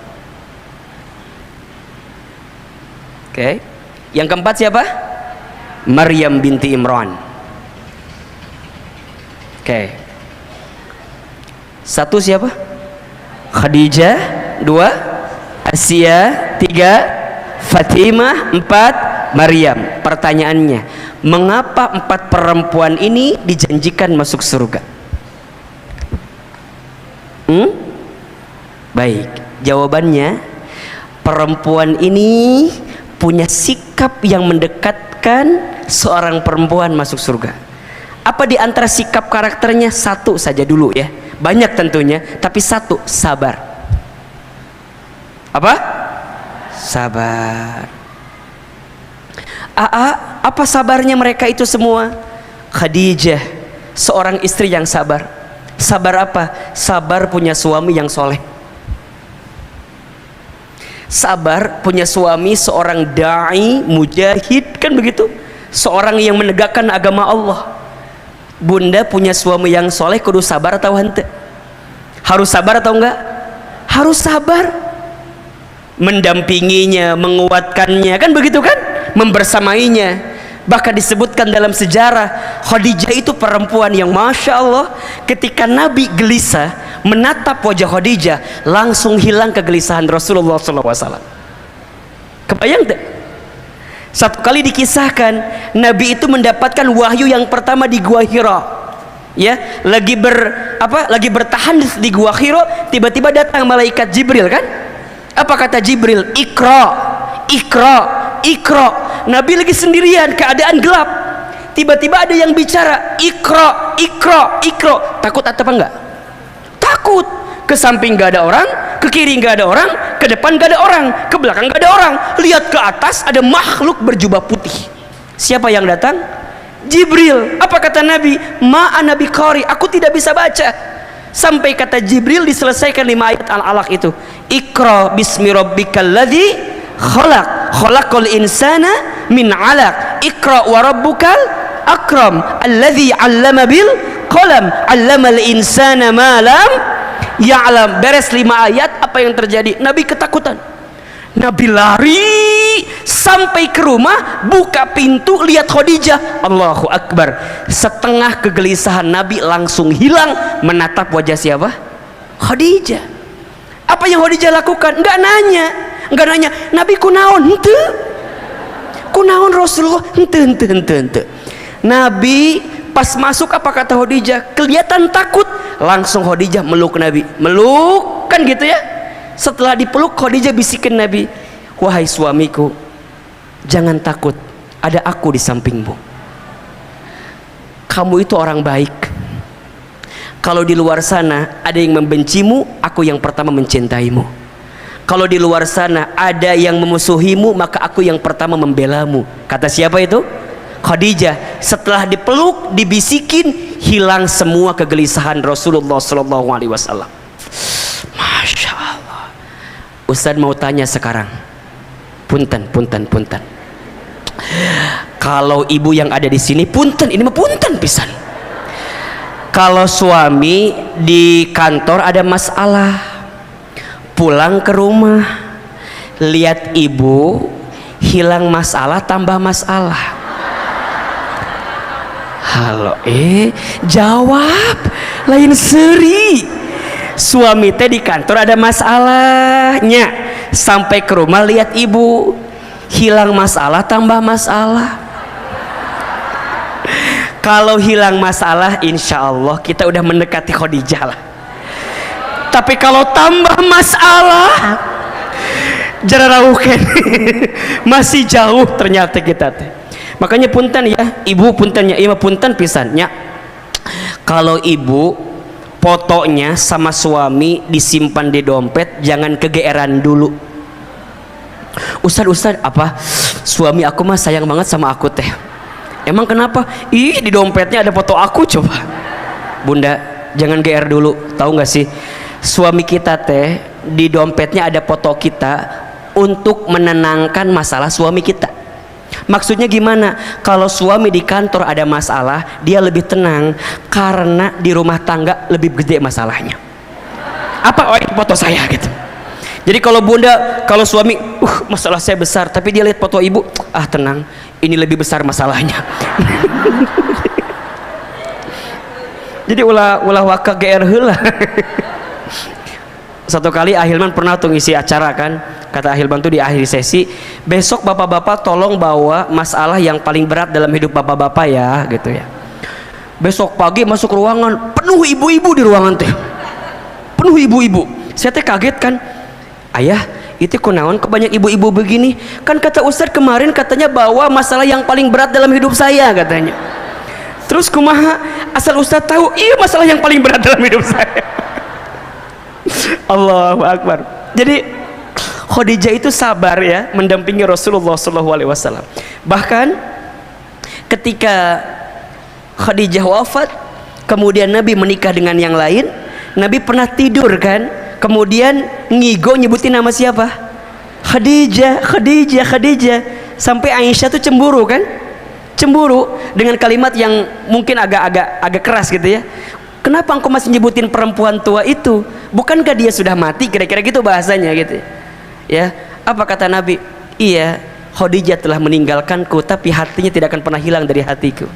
Oke. Yang keempat siapa? Maryam binti Imran. Oke. 1 siapa? Khadijah. 2 Asiyah. 3 Fatimah. 4 Maryam. Pertanyaannya, mengapa 4 perempuan ini dijanjikan masuk surga? Baik, jawabannya, perempuan ini punya sikap yang mendekatkan seorang perempuan masuk surga. Apa di antara sikap karakternya? 1 saja dulu ya, banyak tentunya, tapi 1, sabar. Apa? Sabar. Apa sabarnya mereka itu semua? Khadijah, seorang istri yang sabar. Sabar apa? Sabar punya suami yang soleh. sabar punya suami seorang dai mujahid, kan begitu, seorang yang menegakkan agama Allah. Bunda punya suami yang soleh kudu sabar atau hente? Harus sabar atau enggak? Harus sabar, mendampinginya, menguatkannya, kan begitu kan, membersamainya. Bahkan disebutkan dalam sejarah, Khadijah itu perempuan yang Masya Allah, ketika Nabi gelisah menatap wajah Khadijah, langsung hilang kegelisahan Rasulullah SAW. Kebayang tak? Satu kali dikisahkan, Nabi itu mendapatkan wahyu yang pertama di Gua Hira, ya, lagi bertahan di Gua Hira, tiba-tiba datang malaikat Jibril, kan? Apa kata Jibril? Iqra, Iqra, Iqra. Nabi lagi sendirian, keadaan gelap, tiba-tiba ada yang bicara, Iqra, Iqra, Iqra. Takut atau apa enggak? Takut. Ke samping gak ada orang, ke kiri gak ada orang, ke depan gak ada orang, ke belakang gak ada orang. Lihat ke atas, ada makhluk berjubah putih. Siapa yang datang? Jibril. Apa kata Nabi? Ma'ana biqari, aku tidak bisa baca. Sampai kata Jibril diselesaikan 5 ayat Al-Alaq itu. Iqra bismi rabbikal ladzi khalaq, khalaqal insana min 'alaq. Iqra wa rabbukal akram, alladzi 'allama bil qalam, 'allamal insana ma lam ya'lam. Beres 5 ayat, apa yang terjadi? Nabi ketakutan. Nabi lari sampai ke rumah, buka pintu, lihat Khadijah. Allahu Akbar. Setengah kegelisahan Nabi langsung hilang menatap wajah siapa? Khadijah. Apa yang Khadijah lakukan? Enggak nanya. Nabi kunaon? Henteu. Kunaon Rasulullah? Henteu. Nabi pas masuk, apa kata Khadijah? Kelihatan takut. Langsung Khadijah meluk Nabi. Meluk, kan gitu ya. Setelah dipeluk, Khadijah bisikin Nabi, wahai suamiku, jangan takut, ada aku di sampingmu. Kamu itu orang baik. Kalau di luar sana ada yang membencimu, aku yang pertama mencintaimu. Kalau di luar sana ada yang memusuhimu, maka aku yang pertama membelamu. Kata siapa itu? Khadijah. Setelah dipeluk, dibisikin, hilang semua kegelisahan Rasulullah SAW. Masya Allah. Ustaz mau tanya sekarang, punten. Kalau ibu yang ada di sini, punten, ini mah punten pisan. Kalau suami di kantor ada masalah, pulang ke rumah, lihat ibu, hilang masalah, tambah masalah. Halo, jawab, lain seri. Suami teh di kantor ada masalahnya, sampai ke rumah lihat ibu, hilang masalah tambah masalah. Kalau hilang masalah, insya Allah kita udah mendekati Khadijah lah. Tapi kalau tambah masalah, jararauken masih jauh ternyata kita teh. Makanya punten ya, ibu puntennya, ima punten pisannya. Kalau ibu fotonya sama suami disimpan di dompet, jangan kegeeran dulu. Ustaz, apa? Suami aku mah sayang banget sama aku teh. Emang kenapa? Ih, di dompetnya ada foto aku, coba. Bunda, jangan GR dulu. Tahu nggak sih? Suami kita teh di dompetnya ada foto kita untuk menenangkan masalah suami kita. Maksudnya gimana? Kalau suami di kantor ada masalah, dia lebih tenang karena di rumah tangga lebih gede masalahnya. Apa? Oh, ini foto saya gitu. Jadi kalau bunda, kalau suami, masalah saya besar, tapi dia lihat foto ibu, tenang, ini lebih besar masalahnya. Jadi ulah waka GR heula. Satu kali Ahilman pernah tuh ngisi acara kan, kata Ahilman tuh di akhir sesi, besok bapak-bapak tolong bawa masalah yang paling berat dalam hidup bapak-bapak ya, gitu ya. Besok pagi masuk ruangan, penuh ibu-ibu di ruangan teh, penuh ibu-ibu. Saya teh kaget kan, ayah itu kunaon kebanyak ibu-ibu begini, kan kata Ustaz kemarin katanya bawa masalah yang paling berat dalam hidup saya katanya. Terus kumaha asal Ustaz tahu, iya masalah yang paling berat dalam hidup saya. Allahu Akbar. Jadi Khadijah itu sabar ya, mendampingi Rasulullah SAW. Bahkan ketika Khadijah wafat, kemudian Nabi menikah dengan yang lain, Nabi pernah tidur kan, kemudian ngigo nyebutin nama siapa? Khadijah, Khadijah, Khadijah. Sampai Aisyah tuh cemburu kan? Cemburu dengan kalimat yang mungkin agak keras gitu ya. Kenapa engkau masih nyebutin perempuan tua itu? Bukankah dia sudah mati? Kira-kira gitu bahasanya gitu. Ya, apa kata Nabi? Iya, Khadijah telah meninggalkanku, tapi hatinya tidak akan pernah hilang dari hatiku.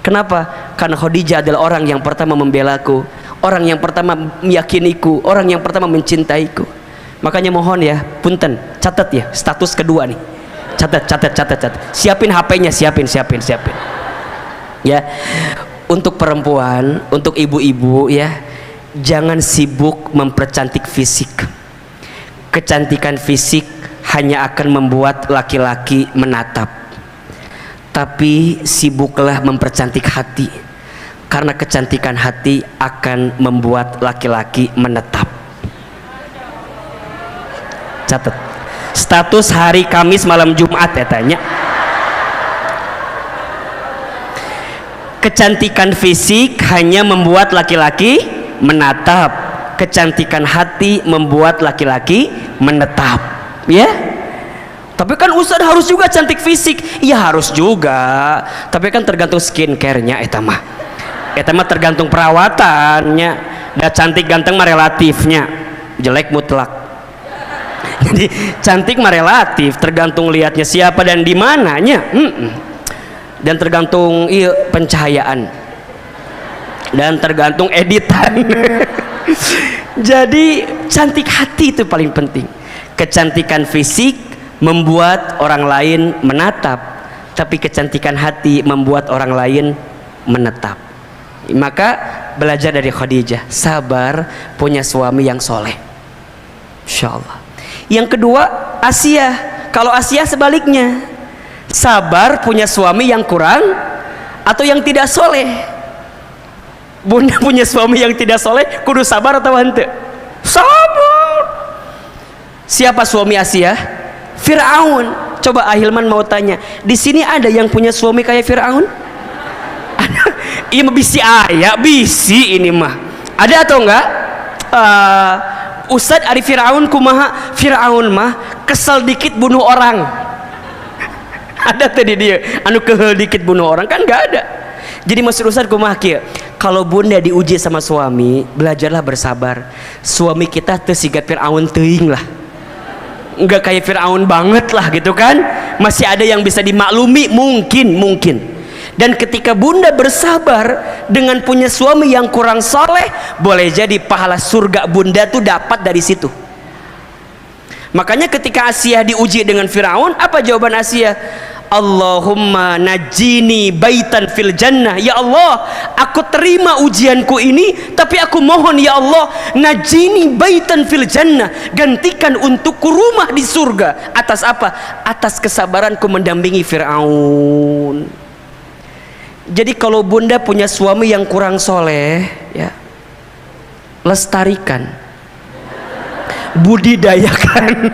Kenapa? Karena Khadijah adalah orang yang pertama membelaku, orang yang pertama meyakiniku, orang yang pertama mencintaiku. Makanya mohon ya, punten, catat ya, status kedua nih. Catat. Siapin HP-nya, siapin. Ya. Untuk perempuan, untuk ibu-ibu ya, jangan sibuk mempercantik fisik. Kecantikan fisik hanya akan membuat laki-laki menatap. Tapi sibuklah mempercantik hati. Karena kecantikan hati akan membuat laki-laki menetap. Catat. Status hari Kamis malam Jumat ya tanya. Kecantikan fisik hanya membuat laki-laki menatap, kecantikan hati membuat laki-laki menetap, ya. Tapi kan Ustadz harus juga cantik fisik, iya harus juga. Tapi kan tergantung skincare-nya, eta mah tergantung perawatannya. Dan cantik ganteng mah relatifnya, jelek mutlak. Jadi cantik mah relatif, tergantung lihatnya siapa dan di mananya. Dan tergantung pencahayaan dan tergantung editan. Jadi cantik hati itu paling penting. Kecantikan fisik membuat orang lain menatap, tapi kecantikan hati membuat orang lain menetap. Maka belajar dari Khadijah, sabar punya suami yang soleh, insyaallah. Yang kedua, Asia. Kalau Asia sebaliknya, sabar punya suami yang kurang atau yang tidak soleh. Bunda punya suami yang tidak soleh, kudu sabar atau hente? Sabar. Siapa suami Asia? Fir'aun. Coba Ahilman mau tanya, di sini ada yang punya suami kayak Fir'aun? Ada? Iya bisi ayah, bisi ini mah. Ada atau enggak? Ustadz ari Fir'aun kumaha? Fir'aun mah kesel dikit bunuh orang. Ada tadi dia anu kehel dikit bunuh orang, kan nggak ada. Jadi maksud Ustaz kumaha kieu, kalau bunda diuji sama suami, belajarlah bersabar. Suami kita teu siga Fir'aun teuing lah, nggak kayak Fir'aun banget lah gitu kan, masih ada yang bisa dimaklumi mungkin. Dan ketika bunda bersabar dengan punya suami yang kurang soleh, boleh jadi pahala surga bunda tuh dapat dari situ. Makanya ketika Asia diuji dengan Fir'aun, apa jawaban Asia? Allahumma najini baitan fil jannah. Ya Allah, aku terima ujianku ini, tapi aku mohon ya Allah, najini baitan fil jannah, gantikan untukku rumah di surga. Atas apa? Atas kesabaranku mendampingi Fir'aun. Jadi kalau bunda punya suami yang kurang soleh, ya, lestarikan, budidayakan.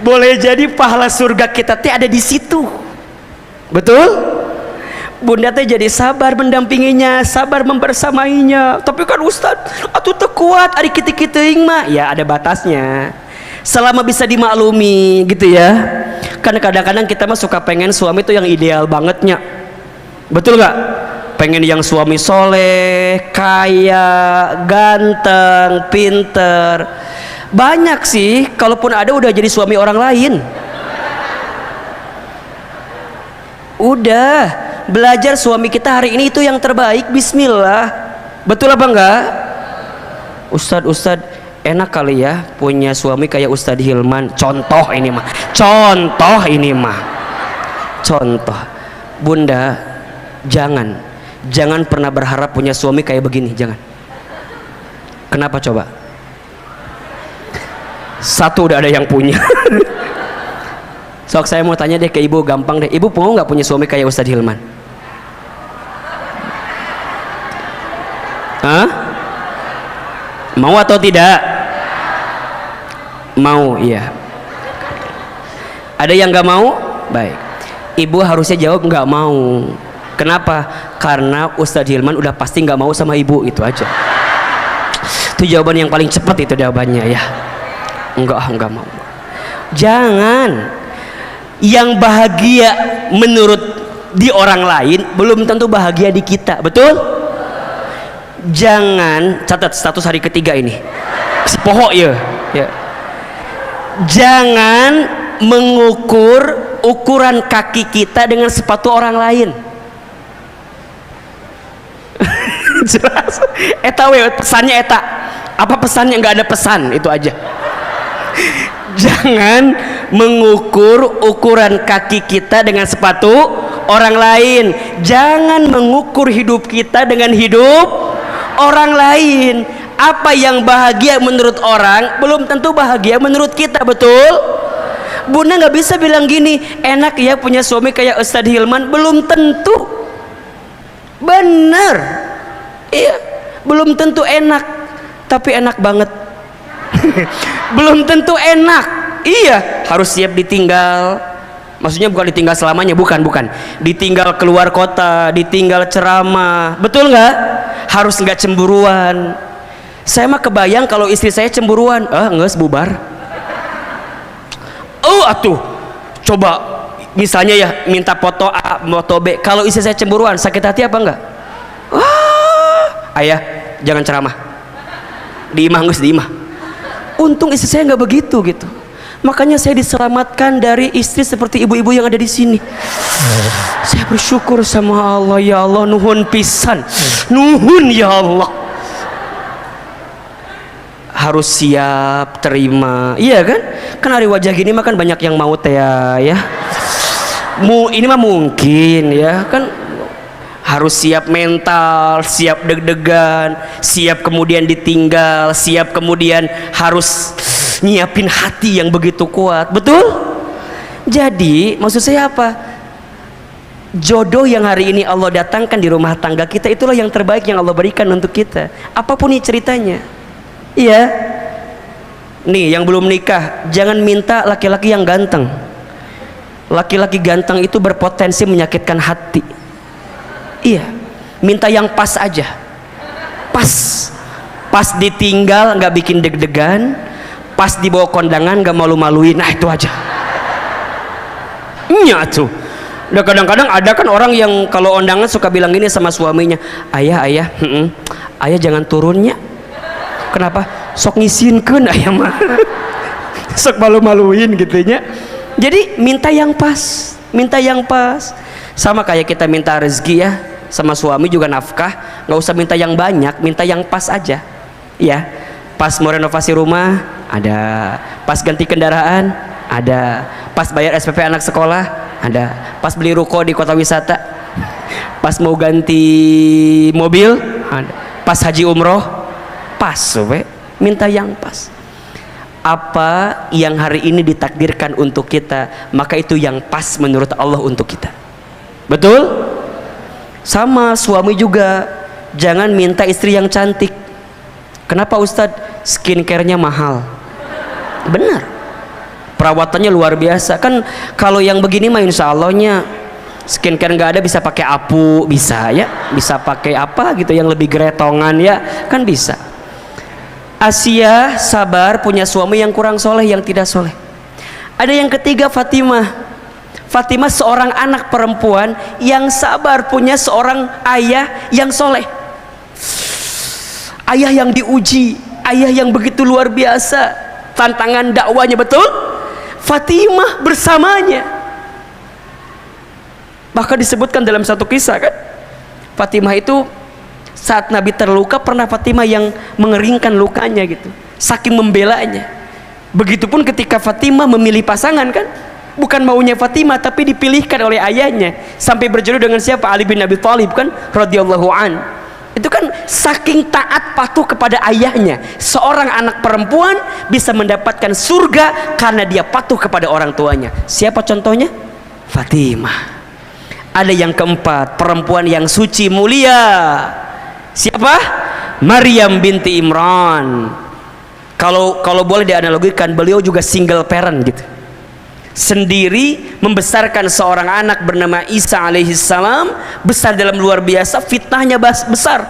Boleh jadi pahala surga kita teh ada di situ. Betul? Bunda teh jadi sabar mendampinginya, sabar membersamainya. Tapi kan Ustadz, atuh teu kuat ari kitu-kitu teuing mah. Ya ada batasnya. Selama bisa dimaklumi gitu ya. Karena kadang-kadang kita mah suka pengen suami tuh yang ideal bangetnya. Betul gak? Pengen yang suami soleh, kaya, ganteng, pinter. Banyak sih, kalaupun ada udah jadi suami orang lain. Udah, belajar suami kita hari ini itu yang terbaik, bismillah. Betul apa enggak? Ustadz, enak kali ya punya suami kayak Ustadz Hilman. Contoh ini mah. Contoh. Bunda, jangan pernah berharap punya suami kayak begini, jangan. Kenapa coba? Satu udah ada yang punya. Sok saya mau tanya deh ke ibu, gampang deh. Ibu mau nggak punya suami kayak Ustadz Hilman? Hah? Mau atau tidak? Mau, iya. Ada yang nggak mau? Baik. Ibu harusnya jawab nggak mau. Kenapa? Karena Ustadz Hilman udah pasti nggak mau sama ibu, itu aja. Itu jawaban yang paling cepat, itu jawabannya ya. Enggak mau. Jangan. Yang bahagia menurut di orang lain belum tentu bahagia di kita, betul? Jangan, catat status hari ketiga ini. Sepohok ya. Jangan mengukur ukuran kaki kita dengan sepatu orang lain. Jelas. Eta pesannya eta. Apa pesannya? Nggak ada pesan, itu aja. Jangan mengukur ukuran kaki kita dengan sepatu orang lain. Jangan mengukur hidup kita dengan hidup orang lain. Apa yang bahagia menurut orang belum tentu bahagia menurut kita, betul? Bunda nggak bisa bilang gini, enak ya punya suami kayak Ustadz Hilman, belum tentu. Bener, iya, belum tentu enak, tapi enak banget. Belum tentu enak, iya, harus siap ditinggal. Maksudnya bukan ditinggal selamanya, bukan. Ditinggal keluar kota, ditinggal ceramah, betul nggak? Harus nggak cemburuan. Saya mah kebayang kalau istri saya cemburuan, nggak bubar. Atuh, coba misalnya ya minta foto A, foto B. Kalau istri saya cemburuan, sakit hati apa enggak? Ayah, jangan ceramah. Diimah ngus, diimah. Untung istri saya nggak begitu gitu. Makanya saya diselamatkan dari istri seperti ibu-ibu yang ada di sini. Saya bersyukur sama Allah, ya Allah, nuhun pisan, nuhun ya Allah. Harus siap terima, iya kan? Kan hari wajah gini mah kan banyak yang mau teh ya. Ini mah mungkin ya kan, harus siap mental, siap deg-degan, siap kemudian ditinggal, siap kemudian harus nyiapin hati yang begitu kuat, betul? Jadi maksud saya apa? Jodoh yang hari ini Allah datangkan di rumah tangga kita, itulah yang terbaik yang Allah berikan untuk kita, apapun nih ceritanya. Iya, nih yang belum nikah jangan minta laki-laki yang ganteng. Laki-laki ganteng itu berpotensi menyakitkan hati. Iya, minta yang pas aja. Pas ditinggal nggak bikin deg-degan, pas dibawa kondangan nggak malu-maluin. Nah itu aja. Iya tuh. Udah kadang-kadang ada kan orang yang kalau undangan suka bilang gini sama suaminya, ayah jangan turunnya. Kenapa? Sok ngisinkeun aya mah. Sok malu-maluin gitunya. Jadi minta yang pas. Sama kayak kita minta rezeki ya, sama suami juga nafkah, nggak usah minta yang banyak, minta yang pas aja. Ya. Pas mau renovasi rumah ada, pas ganti kendaraan ada, pas bayar SPP anak sekolah ada, pas beli ruko di kota wisata, pas mau ganti mobil ada, pas haji umroh pas, minta yang pas. Apa yang hari ini ditakdirkan untuk kita, maka itu yang pas menurut Allah untuk kita, betul? Sama suami juga, jangan minta istri yang cantik. Kenapa Ustadz? Skincare-nya mahal. Benar, perawatannya luar biasa kan. Kalau yang begini mah insya Allahnya skincare nggak ada, bisa pakai apu, bisa ya, bisa pakai apa gitu yang lebih geretongan ya kan bisa. Asia sabar punya suami yang kurang soleh, yang tidak soleh. Ada yang ketiga, Fatimah seorang anak perempuan yang sabar punya seorang ayah yang soleh, ayah yang diuji, ayah yang begitu luar biasa tantangan dakwanya, betul? Fatimah bersamanya, bahkan disebutkan dalam satu kisah kan, Fatimah itu saat Nabi terluka pernah Fatimah yang mengeringkan lukanya gitu, saking membelanya. Begitupun ketika Fatimah memilih pasangan kan, bukan maunya Fatimah tapi dipilihkan oleh ayahnya, sampai berjodoh dengan siapa? Ali bin Abi Thalib kan, radhiyallahu an. Itu kan saking taat patuh kepada ayahnya. Seorang anak perempuan bisa mendapatkan surga karena dia patuh kepada orang tuanya. Siapa contohnya? Fatimah. Ada yang keempat, perempuan yang suci mulia. Siapa? Maryam binti Imran. Kalau boleh dianalogikan, beliau juga single parent gitu, sendiri membesarkan seorang anak bernama Isa alaihissalam, besar dalam luar biasa, fitnahnya besar,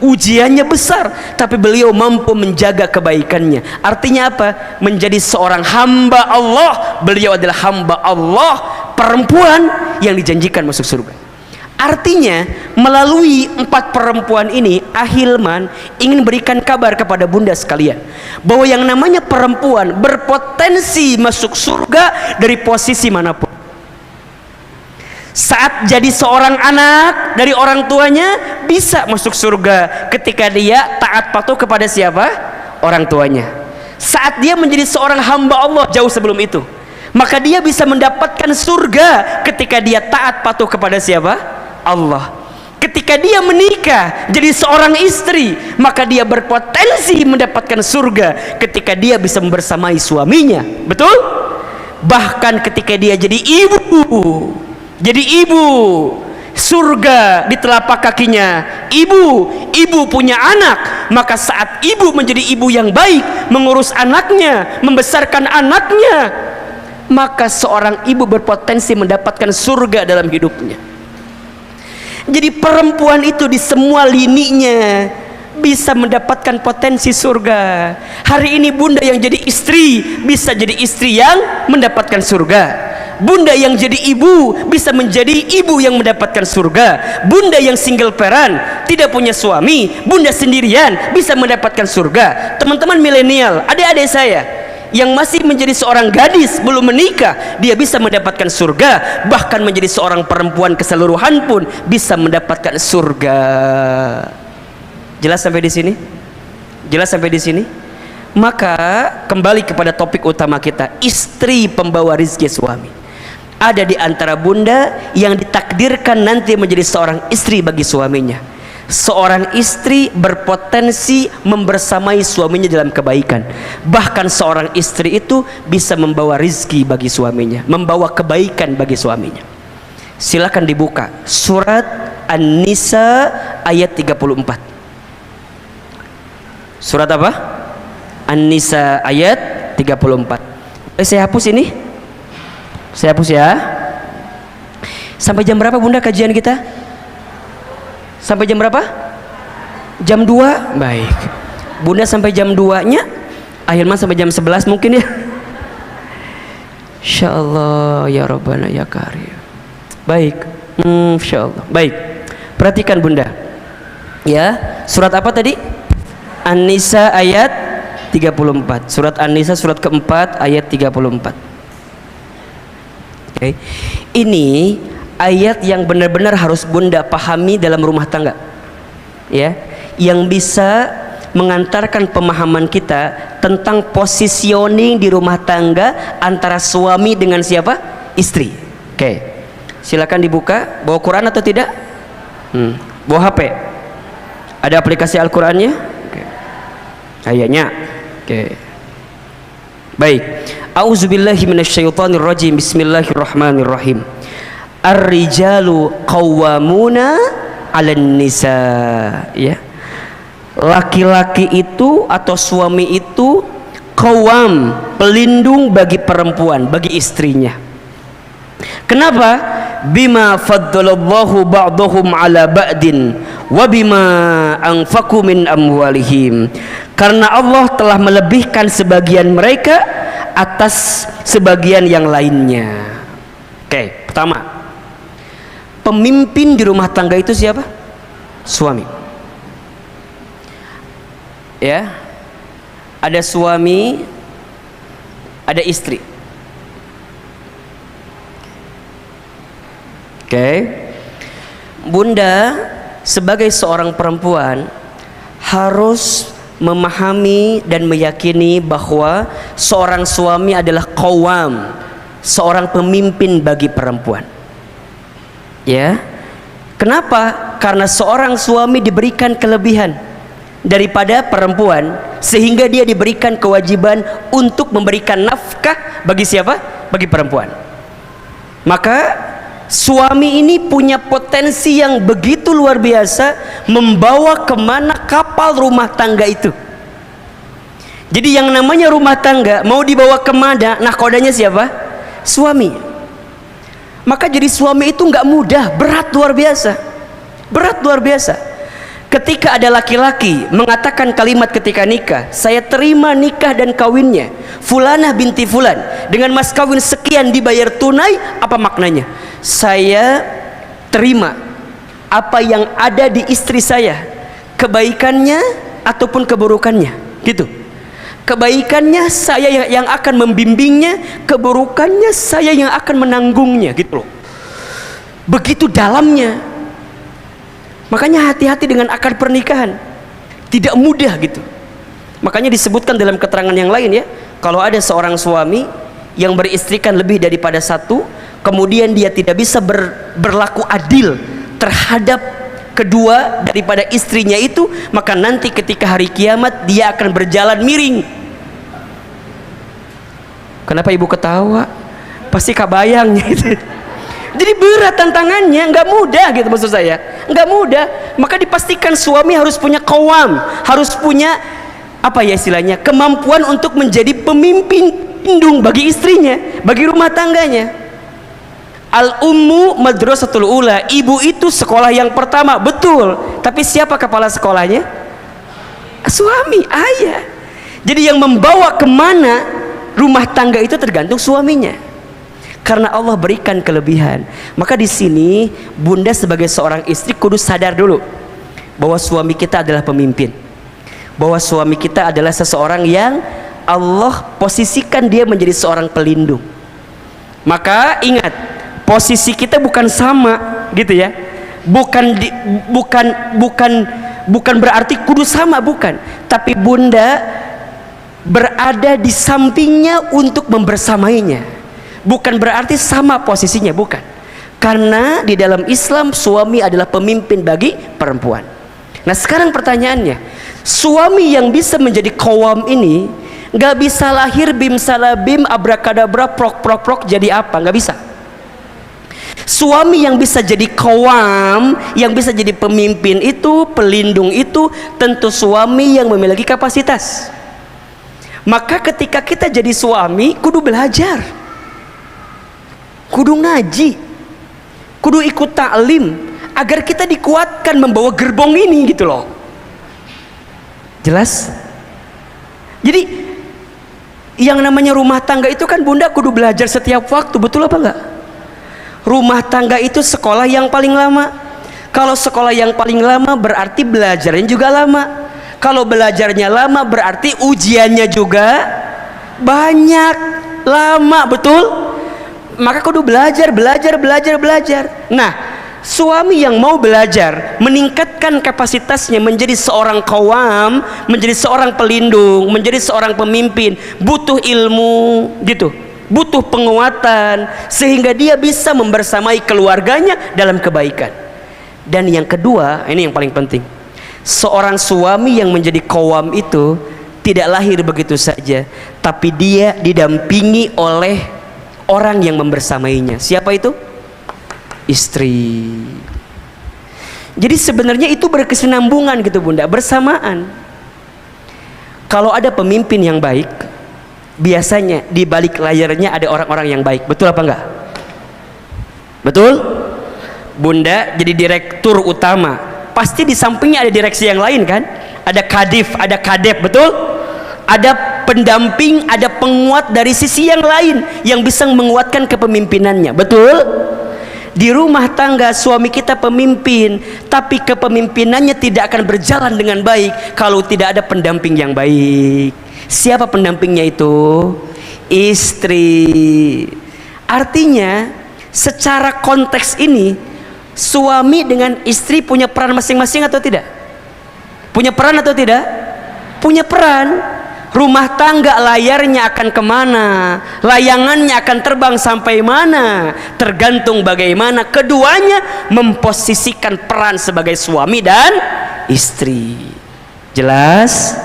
ujiannya besar, tapi beliau mampu menjaga kebaikannya. Artinya apa? Menjadi seorang hamba Allah. Beliau adalah hamba Allah, perempuan yang dijanjikan masuk surga. Artinya melalui 4 perempuan ini, Ahilman ingin berikan kabar kepada bunda sekalian bahwa yang namanya perempuan berpotensi masuk surga dari posisi manapun. Saat jadi seorang anak dari orang tuanya bisa masuk surga ketika dia taat patuh kepada siapa? Orang tuanya. Saat dia menjadi seorang hamba Allah jauh sebelum itu, maka dia bisa mendapatkan surga ketika dia taat patuh kepada siapa? Allah. Ketika dia menikah jadi seorang istri, maka dia berpotensi mendapatkan surga ketika dia bisa membersamai suaminya. Betul? Bahkan ketika dia jadi ibu, surga di telapak kakinya. Ibu punya anak, maka saat ibu menjadi ibu yang baik, mengurus anaknya, membesarkan anaknya, maka seorang ibu berpotensi mendapatkan surga dalam hidupnya. Jadi perempuan itu di semua lininya bisa mendapatkan potensi surga. Hari ini bunda yang jadi istri bisa jadi istri yang mendapatkan surga. Bunda yang jadi ibu bisa menjadi ibu yang mendapatkan surga. Bunda yang single parent, tidak punya suami, bunda sendirian, bisa mendapatkan surga. Teman-teman milenial, adik-adik saya yang masih menjadi seorang gadis belum menikah, dia bisa mendapatkan surga. Bahkan menjadi seorang perempuan keseluruhan pun bisa mendapatkan surga. Jelas sampai di sini? Jelas sampai di sini? Maka kembali kepada topik utama kita, istri pembawa rizki suami. Ada di antara bunda yang ditakdirkan nanti menjadi seorang istri bagi suaminya. Seorang istri berpotensi membersamai suaminya dalam kebaikan. Bahkan seorang istri itu bisa membawa rizki bagi suaminya, membawa kebaikan bagi suaminya. Silakan dibuka surat An-Nisa ayat 34. Surat apa? An-Nisa ayat 34. Saya hapus ini. Saya hapus ya. Sampai jam berapa bunda kajian kita? Sampai jam berapa? Jam 2? Baik. Bunda sampai jam 2-nya, Ahilman sampai jam 11 mungkin ya. Insyaallah ya Rabbana ya Karim. Baik. Insyaallah. Baik. Perhatikan bunda. Ya, surat apa tadi? An-Nisa ayat 34. Surat An-Nisa surat keempat ayat 34. Oke. Ini ayat yang benar-benar harus bunda pahami dalam rumah tangga, ya, yang bisa mengantarkan pemahaman kita tentang positioning di rumah tangga antara suami dengan siapa? Istri. Oke, silakan dibuka. Bawa Quran atau tidak? Bawa HP? Ada aplikasi Al-Qurannya? Oke. Kayaknya. Oke. Baik. A'udzubillahi minasyaitonirrajim. Bismillahirrahmanirrahim. Ar-rijalu qawwamuna 'alan nisa, ya. Laki-laki itu atau suami itu qawwam, pelindung bagi perempuan, bagi istrinya. Kenapa? Bima faddalallahu ba'dahum 'ala ba'din wa bima anfaqu min amwalihim. Karena Allah telah melebihkan sebagian mereka atas sebagian yang lainnya. Oke, pertama, pemimpin di rumah tangga itu siapa? Suami. Ya, ada suami, ada istri. Oke. Bunda sebagai seorang perempuan harus memahami dan meyakini bahwa seorang suami adalah qawwam, seorang pemimpin bagi perempuan. Ya, kenapa? Karena seorang suami diberikan kelebihan daripada perempuan, sehingga dia diberikan kewajiban untuk memberikan nafkah bagi siapa? Bagi perempuan. Maka suami ini punya potensi yang begitu luar biasa membawa kemana kapal rumah tangga itu. Jadi yang namanya rumah tangga mau dibawa kemana, nahkodanya siapa? Suami. Maka jadi suami itu nggak mudah, berat luar biasa, berat luar biasa. Ketika ada laki-laki mengatakan kalimat ketika nikah, saya terima nikah dan kawinnya Fulanah binti Fulan dengan mas kawin sekian dibayar tunai, apa maknanya? Saya terima apa yang ada di istri saya, kebaikannya ataupun keburukannya, gitu. Kebaikannya saya yang akan membimbingnya, keburukannya saya yang akan menanggungnya, gitu loh. Begitu dalamnya. Makanya hati-hati dengan akad pernikahan, tidak mudah gitu. Makanya disebutkan dalam keterangan yang lain ya, kalau ada seorang suami yang beristrikan lebih daripada satu, kemudian dia tidak bisa berlaku adil terhadap kedua daripada istrinya itu, maka nanti ketika hari kiamat dia akan berjalan miring. Kenapa ibu ketawa? Pasti kabayang gitu. Jadi berat tantangannya, nggak mudah gitu maksud saya, nggak mudah. Maka dipastikan suami harus punya qawam, harus punya apa ya istilahnya, kemampuan untuk menjadi pemimpin indung bagi istrinya, bagi rumah tangganya. Al-ummu madrasatul ula, ibu itu sekolah yang pertama, betul. Tapi siapa kepala sekolahnya? Suami, ayah. Jadi yang membawa kemana rumah tangga itu tergantung suaminya. Karena Allah berikan kelebihan. Maka di sini bunda sebagai seorang istri kudu sadar dulu bahwa suami kita adalah pemimpin, bahwa suami kita adalah seseorang yang Allah posisikan dia menjadi seorang pelindung. Maka ingat, posisi kita bukan sama gitu ya, bukan berarti kudu sama, bukan, tapi bunda berada di sampingnya untuk membersamainya. Bukan berarti sama posisinya, bukan. Karena di dalam Islam suami adalah pemimpin bagi perempuan. Nah sekarang pertanyaannya, suami yang bisa menjadi qawam ini nggak bisa lahir bim salabim abrakadabra prok prok prok jadi apa, nggak bisa. Suami yang bisa jadi qawam, yang bisa jadi pemimpin itu, pelindung itu, tentu suami yang memiliki kapasitas. Maka ketika kita jadi suami kudu belajar, kudu ngaji, kudu ikut taklim agar kita dikuatkan membawa gerbong ini gitu loh. Jelas? Jadi yang namanya rumah tangga itu kan bunda kudu belajar setiap waktu, betul apa enggak? Rumah tangga itu sekolah yang paling lama. Kalau sekolah yang paling lama berarti belajarnya juga lama. Kalau belajarnya lama berarti ujiannya juga banyak, lama, betul? Maka kudu belajar. Nah, suami yang mau belajar, meningkatkan kapasitasnya menjadi seorang qawam, menjadi seorang pelindung, menjadi seorang pemimpin, butuh ilmu gitu, butuh penguatan sehingga dia bisa membersamai keluarganya dalam kebaikan. Dan yang kedua, ini yang paling penting, seorang suami yang menjadi qawam itu tidak lahir begitu saja, tapi dia didampingi oleh orang yang membersamainya. Siapa itu? Istri. Jadi sebenarnya itu berkesinambungan gitu bunda, bersamaan. Kalau ada pemimpin yang baik, biasanya di balik layarnya ada orang-orang yang baik, betul apa enggak? Betul? Bunda jadi direktur utama, pasti di sampingnya ada direksi yang lain kan? Ada kadif, ada kadep, betul? Ada pendamping, ada penguat dari sisi yang lain yang bisa menguatkan kepemimpinannya, betul? Di rumah tangga suami kita pemimpin, tapi kepemimpinannya tidak akan berjalan dengan baik kalau tidak ada pendamping yang baik. Siapa pendampingnya itu? Istri. Artinya secara konteks ini suami dengan istri punya peran masing-masing atau tidak? Punya peran atau tidak? Punya peran. Rumah tangga layarnya akan kemana, layangannya akan terbang sampai mana, tergantung bagaimana keduanya memposisikan peran sebagai suami dan istri. Jelas?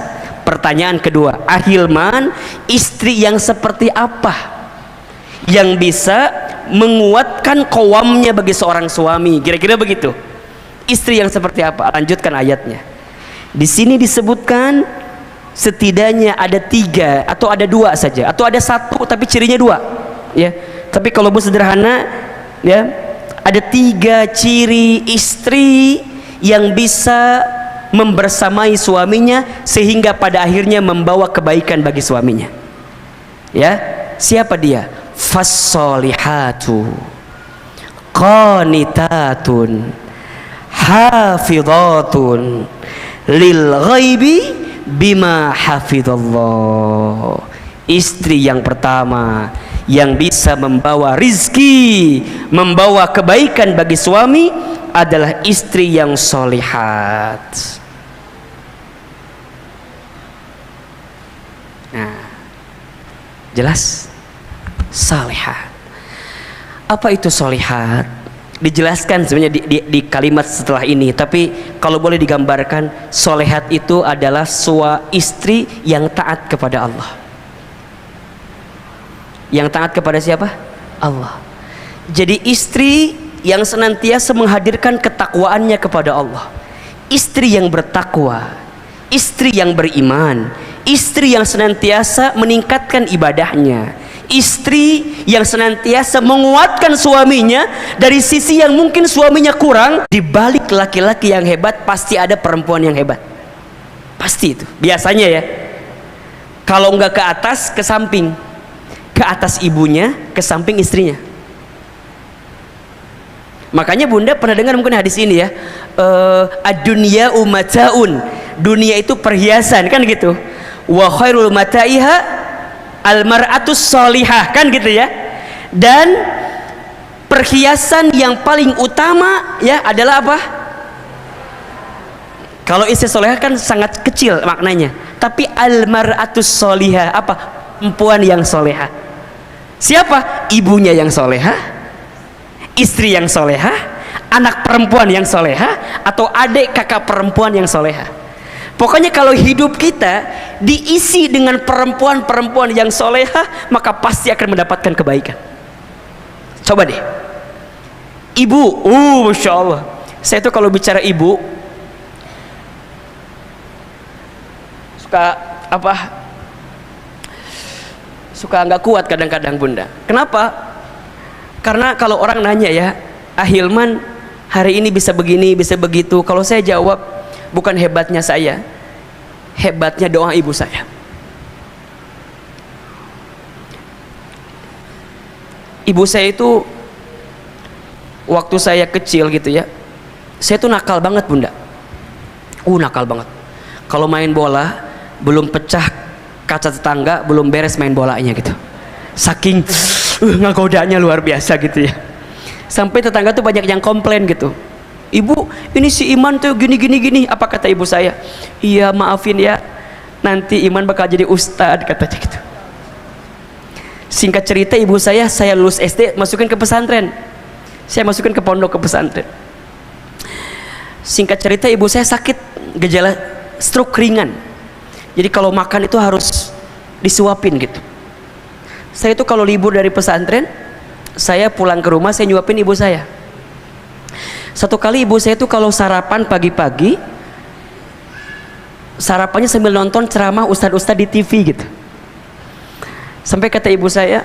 Pertanyaan kedua, Ahilman, istri yang seperti apa yang bisa menguatkan qawamnya bagi seorang suami? Kira-kira begitu. Istri yang seperti apa? Lanjutkan ayatnya. Di sini disebutkan setidaknya ada 3 atau ada 2 saja, atau ada 1 tapi cirinya 2 ya. Tapi kalau bu sederhana ya, ada 3 ciri istri yang bisa membersamai suaminya sehingga pada akhirnya membawa kebaikan bagi suaminya. Ya, siapa dia? Fassolihatu qanitatun hafidhatun lil ghaibi bima hafidhallah. Istri yang pertama yang bisa membawa rizki, membawa kebaikan bagi suami adalah istri yang solihat. Nah, jelas? Solihat. Apa itu solihat? Dijelaskan sebenarnya di kalimat setelah ini, tapi kalau boleh digambarkan, solihat itu adalah istri yang taat kepada Allah. Yang taat kepada siapa? Allah. Jadi istri yang senantiasa menghadirkan ketakwaannya kepada Allah, istri yang bertakwa, istri yang beriman, istri yang senantiasa meningkatkan ibadahnya, istri yang senantiasa menguatkan suaminya dari sisi yang mungkin suaminya kurang. Di balik laki-laki yang hebat pasti ada perempuan yang hebat, pasti itu biasanya ya. Kalau enggak ke atas, ke samping, ke atas ibunya, ke samping istrinya. Makanya bunda pernah dengar mungkin hadis ini ya, ad-dunya umataun, dunia itu perhiasan kan gitu, wa khairul mataiha al-mar'atus sholihah kan gitu ya. Dan perhiasan yang paling utama ya adalah apa? Kalau istri solehah kan sangat kecil maknanya, tapi al-mar'atus sholihah apa? Perempuan yang solehah. Siapa? Ibunya yang solehah, istri yang solehah, anak perempuan yang solehah, atau adik kakak perempuan yang solehah. Pokoknya kalau hidup kita diisi dengan perempuan-perempuan yang solehah, maka pasti akan mendapatkan kebaikan. Coba deh, ibu, Masya Allah, saya tuh kalau bicara ibu suka apa? Suka nggak kuat kadang-kadang bunda. Kenapa? Karena kalau orang nanya ya, Hilman hari ini bisa begini, bisa begitu. Kalau saya jawab, bukan hebatnya saya, hebatnya doa ibu saya. Ibu saya itu waktu saya kecil gitu ya, saya tuh nakal banget bunda. Nakal banget. Kalau main bola belum pecah kaca tetangga, belum beres main bolanya gitu. Saking ngagodanya luar biasa gitu ya. Sampai tetangga tuh banyak yang komplain gitu. Ibu, ini si Iman tuh gini. Apa kata ibu saya? Iya maafin ya, nanti Iman bakal jadi ustad katanya gitu. Singkat cerita ibu saya lulus SD masukin ke pesantren. Saya masukin ke pondok ke pesantren. Singkat cerita ibu saya sakit gejala stroke ringan. Jadi kalau makan itu harus disuapin gitu. Saya itu kalau libur dari pesantren, saya pulang ke rumah, saya nyuapin ibu saya. Satu kali ibu saya itu kalau sarapan pagi-pagi, sarapannya sambil nonton ceramah ustadz-ustadz di TV gitu. Sampai kata ibu saya,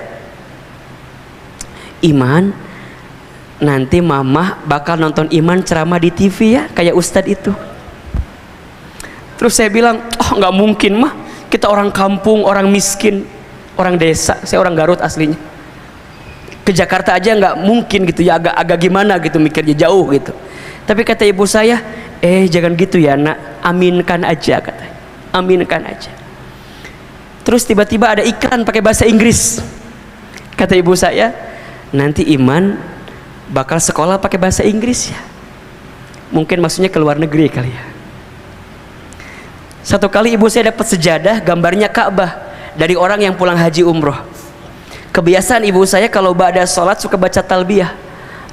Iman, nanti mama bakal nonton Iman ceramah di TV ya, kayak ustadz itu. Terus saya bilang, nggak mungkin mah, kita orang kampung, orang miskin, orang desa. Saya orang Garut aslinya. Ke Jakarta aja nggak mungkin gitu ya, agak gimana gitu mikirnya, jauh gitu. Tapi kata ibu saya, jangan gitu ya nak, aminkan aja katanya, aminkan aja. Terus tiba-tiba ada iklan pakai bahasa Inggris. Kata ibu saya, nanti Iman bakal sekolah pakai bahasa Inggris ya. Mungkin maksudnya ke luar negeri kali ya. Satu kali ibu saya dapat sejadah gambarnya Ka'bah dari orang yang pulang haji umroh. Kebiasaan ibu saya kalau ba'da sholat suka baca talbiyah,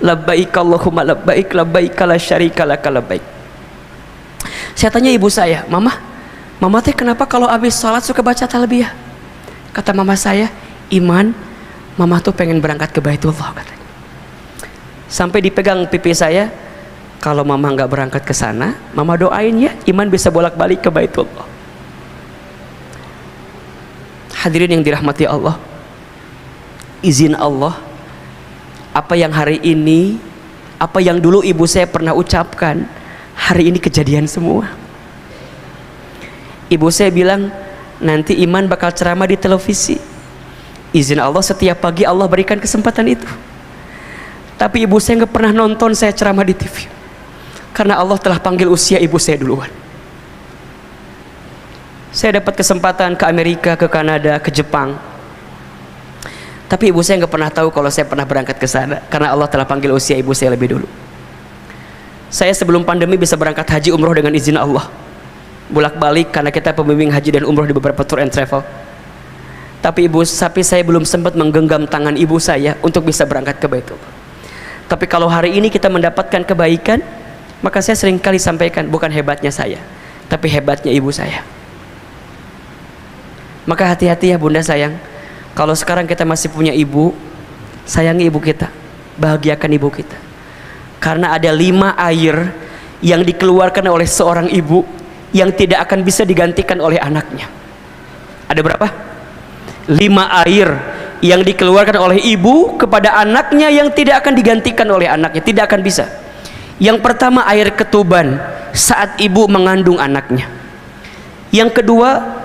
labbaik Allahumma labbaik, labbaik la syarika lak labbaik. Saya tanya ibu saya, mama teh kenapa kalau habis sholat suka baca talbiyah? Kata mama saya, Iman, mama tuh pengen berangkat ke Baitullah katanya. Sampai dipegang pipi saya, kalau mama nggak berangkat ke sana, mama doain ya Iman bisa bolak-balik ke Baitullah. Hadirin yang dirahmati Allah, izin Allah, apa yang hari ini, apa yang dulu ibu saya pernah ucapkan, hari ini kejadian semua. Ibu saya bilang, nanti Iman bakal ceramah di televisi. Izin Allah setiap pagi Allah berikan kesempatan itu. Tapi ibu saya nggak pernah nonton saya ceramah di TV, karena Allah telah panggil usia ibu saya duluan. Saya dapat kesempatan ke Amerika, ke Kanada, ke Jepang, tapi ibu saya nggak pernah tahu kalau saya pernah berangkat ke sana, karena Allah telah panggil usia ibu saya lebih dulu. Saya sebelum pandemi bisa berangkat haji umroh dengan izin Allah, bolak-balik karena kita pembimbing haji dan umroh di beberapa tour and travel. Tapi saya belum sempat menggenggam tangan ibu saya untuk bisa berangkat ke Baitullah. Tapi kalau hari ini kita mendapatkan kebaikan, maka saya sering kali sampaikan, bukan hebatnya saya, tapi hebatnya ibu saya. Maka hati-hati ya bunda sayang, kalau sekarang kita masih punya ibu, sayangi ibu kita, bahagiakan ibu kita. Karena ada 5 air yang dikeluarkan oleh seorang ibu yang tidak akan bisa digantikan oleh anaknya. Ada berapa? 5 air yang dikeluarkan oleh ibu kepada anaknya yang tidak akan digantikan oleh anaknya, tidak akan bisa. Yang pertama, air ketuban saat ibu mengandung anaknya. Yang kedua,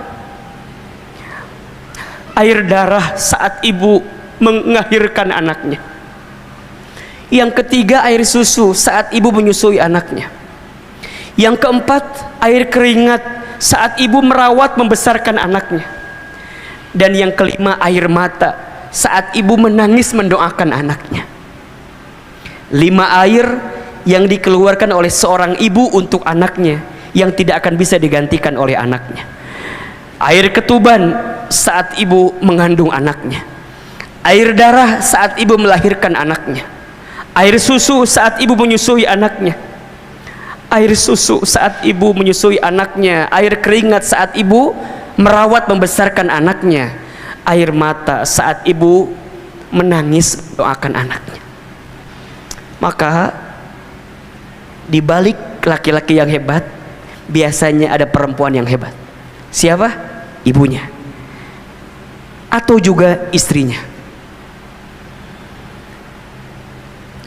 air darah saat ibu melahirkan anaknya. Yang ketiga, air susu saat ibu menyusui anaknya. Yang keempat, air keringat saat ibu merawat membesarkan anaknya. Dan yang kelima, air mata saat ibu menangis mendoakan anaknya. 5 air yang dikeluarkan oleh seorang ibu untuk anaknya yang tidak akan bisa digantikan oleh anaknya. Air ketuban saat ibu mengandung anaknya, air darah saat ibu melahirkan anaknya, air susu saat ibu menyusui anaknya, air susu saat ibu menyusui anaknya, air keringat saat ibu merawat membesarkan anaknya, air mata saat ibu menangis doakan anaknya. Maka di balik laki-laki yang hebat biasanya ada perempuan yang hebat. Siapa? Ibunya, atau juga istrinya.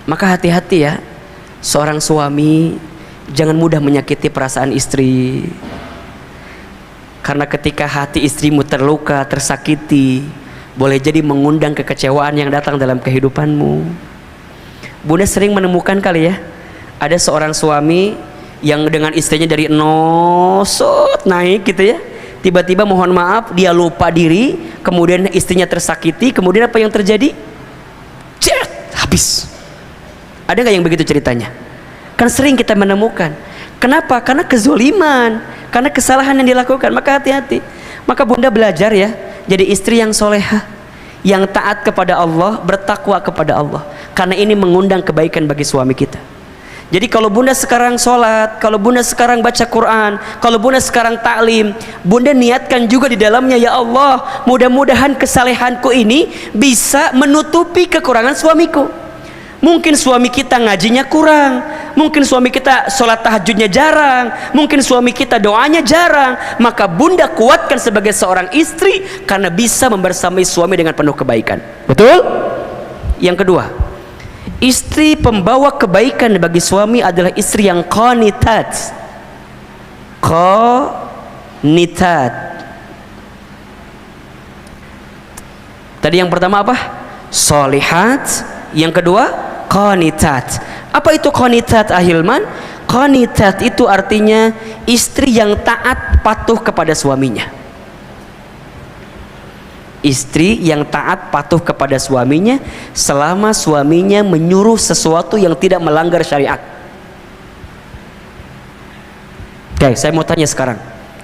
Maka hati-hati ya, seorang suami jangan mudah menyakiti perasaan istri. Karena ketika hati istrimu terluka, tersakiti, boleh jadi mengundang kekecewaan yang datang dalam kehidupanmu. Bunda sering menemukan kali ya, ada seorang suami yang dengan istrinya dari nosot naik gitu ya, tiba-tiba mohon maaf dia lupa diri, kemudian istrinya tersakiti, kemudian apa yang terjadi? Habis. Ada nggak yang begitu ceritanya? Kan sering kita menemukan. Kenapa? Karena kezoliman, karena kesalahan yang dilakukan. Maka hati-hati. Maka bunda belajar ya, jadi istri yang solehah, yang taat kepada Allah, bertakwa kepada Allah, karena ini mengundang kebaikan bagi suami kita. Jadi kalau bunda sekarang sholat, kalau bunda sekarang baca Quran, kalau bunda sekarang taklim, bunda niatkan juga di dalamnya, ya Allah, mudah-mudahan kesalehanku ini bisa menutupi kekurangan suamiku. Mungkin suami kita ngajinya kurang, mungkin suami kita sholat tahajudnya jarang, mungkin suami kita doanya jarang. Maka bunda kuatkan sebagai seorang istri karena bisa membersamai suami dengan penuh kebaikan. Betul? Yang kedua, istri pembawa kebaikan bagi suami adalah istri yang qanitat. Qanitat. Tadi yang pertama apa? Solihat. Yang kedua, qanitat. Apa itu qanitat, Ahilman? Qanitat itu artinya istri yang taat patuh kepada suaminya. Istri yang taat patuh kepada suaminya selama suaminya menyuruh sesuatu yang tidak melanggar syariat. Oke, saya mau tanya sekarang,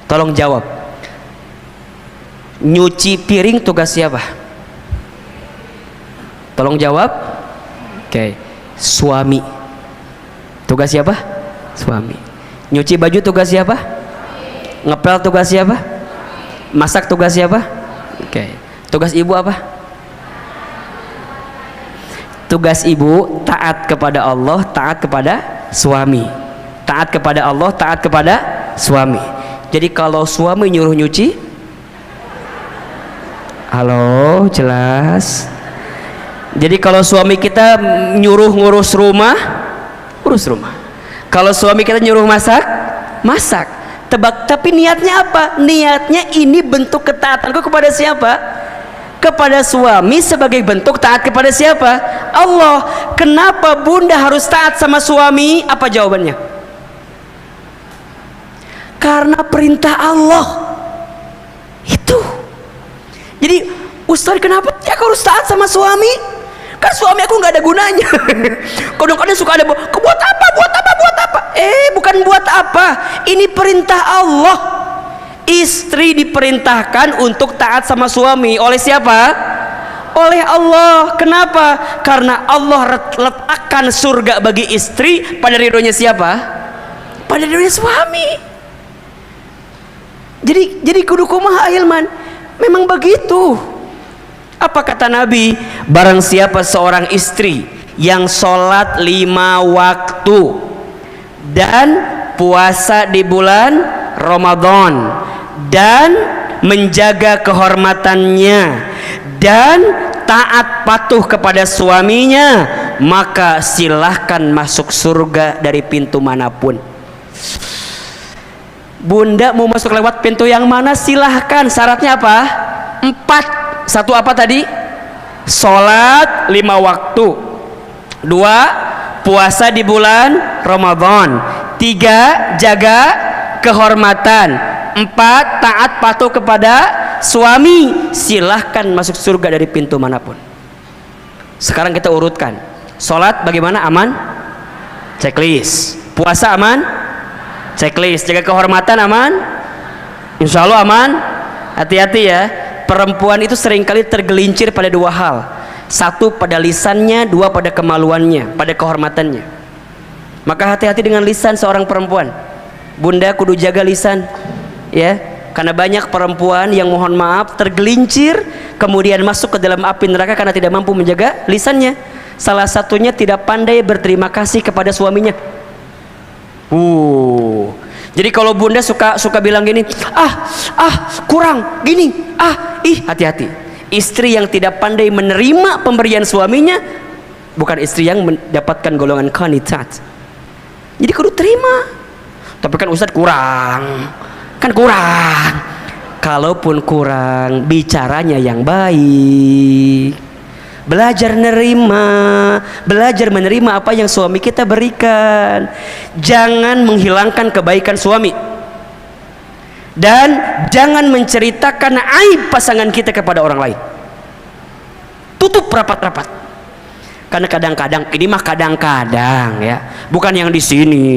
tolong jawab. Nyuci piring tugas siapa? Tolong jawab. Oke, suami. Tugas siapa? Suami. Nyuci baju tugas siapa? Ngepel tugas siapa? Masak tugas siapa? Oke. Tugas ibu apa? Tugas ibu taat kepada Allah, taat kepada suami. Taat kepada Allah, taat kepada suami. Jadi kalau suami nyuruh nyuci, halo, jelas. Jadi kalau suami kita nyuruh ngurus rumah, urus rumah. Kalau suami kita nyuruh masak, masak. Tebak, tapi niatnya apa? Niatnya ini bentuk ketaatanku kepada siapa? Kepada suami, sebagai bentuk taat kepada siapa? Allah. Kenapa bunda harus taat sama suami? Apa jawabannya? Karena perintah Allah. Itu. Jadi, Ustaz, kenapa aku harus taat sama suami? Kan suami aku nggak ada gunanya. Kadang-kadang suka ada buat apa? Bukan buat apa. Ini perintah Allah. Istri diperintahkan untuk taat sama suami. Oleh siapa? Oleh Allah. Kenapa? Karena Allah letakkan surga bagi istri pada ridhonya siapa? Pada ridhonya suami. Jadi kudu kumaha Hilman? Memang begitu. Apa kata Nabi? Barang siapa seorang istri yang sholat 5 waktu dan puasa di bulan Ramadan dan menjaga kehormatannya dan taat patuh kepada suaminya, maka silahkan masuk surga dari pintu manapun. Bunda mau masuk lewat pintu yang mana? Silahkan. Syaratnya apa? 4. 1 apa tadi? Sholat 5 waktu. 2. Puasa di bulan Ramadan. 3. Jaga kehormatan. 4. Taat patuh kepada suami. Silahkan masuk surga dari pintu manapun. Sekarang kita urutkan. Sholat bagaimana? Aman? Checklist. Puasa aman? Checklist. Jaga kehormatan aman? Insya Allah aman. Hati-hati ya. Perempuan itu seringkali tergelincir pada 2 hal. 1 pada lisannya, 2 pada kemaluannya, pada kehormatannya. Maka hati-hati dengan lisan seorang perempuan. Bunda kudu jaga lisan, ya, karena banyak perempuan yang mohon maaf tergelincir kemudian masuk ke dalam api neraka karena tidak mampu menjaga lisannya. Salah satunya tidak pandai berterima kasih kepada suaminya. Jadi kalau bunda suka bilang gini, kurang gini, hati-hati. Istri yang tidak pandai menerima pemberian suaminya bukan istri yang mendapatkan golongan qanitat. Jadi kudu terima. Tapi kan Ustadz kurang. Kalaupun kurang, bicaranya yang baik. Belajar menerima apa yang suami kita berikan. Jangan menghilangkan kebaikan suami. Dan jangan menceritakan aib pasangan kita kepada orang lain. Tutup rapat-rapat. Karena kadang-kadang, ini mah kadang-kadang ya, bukan yang di sini,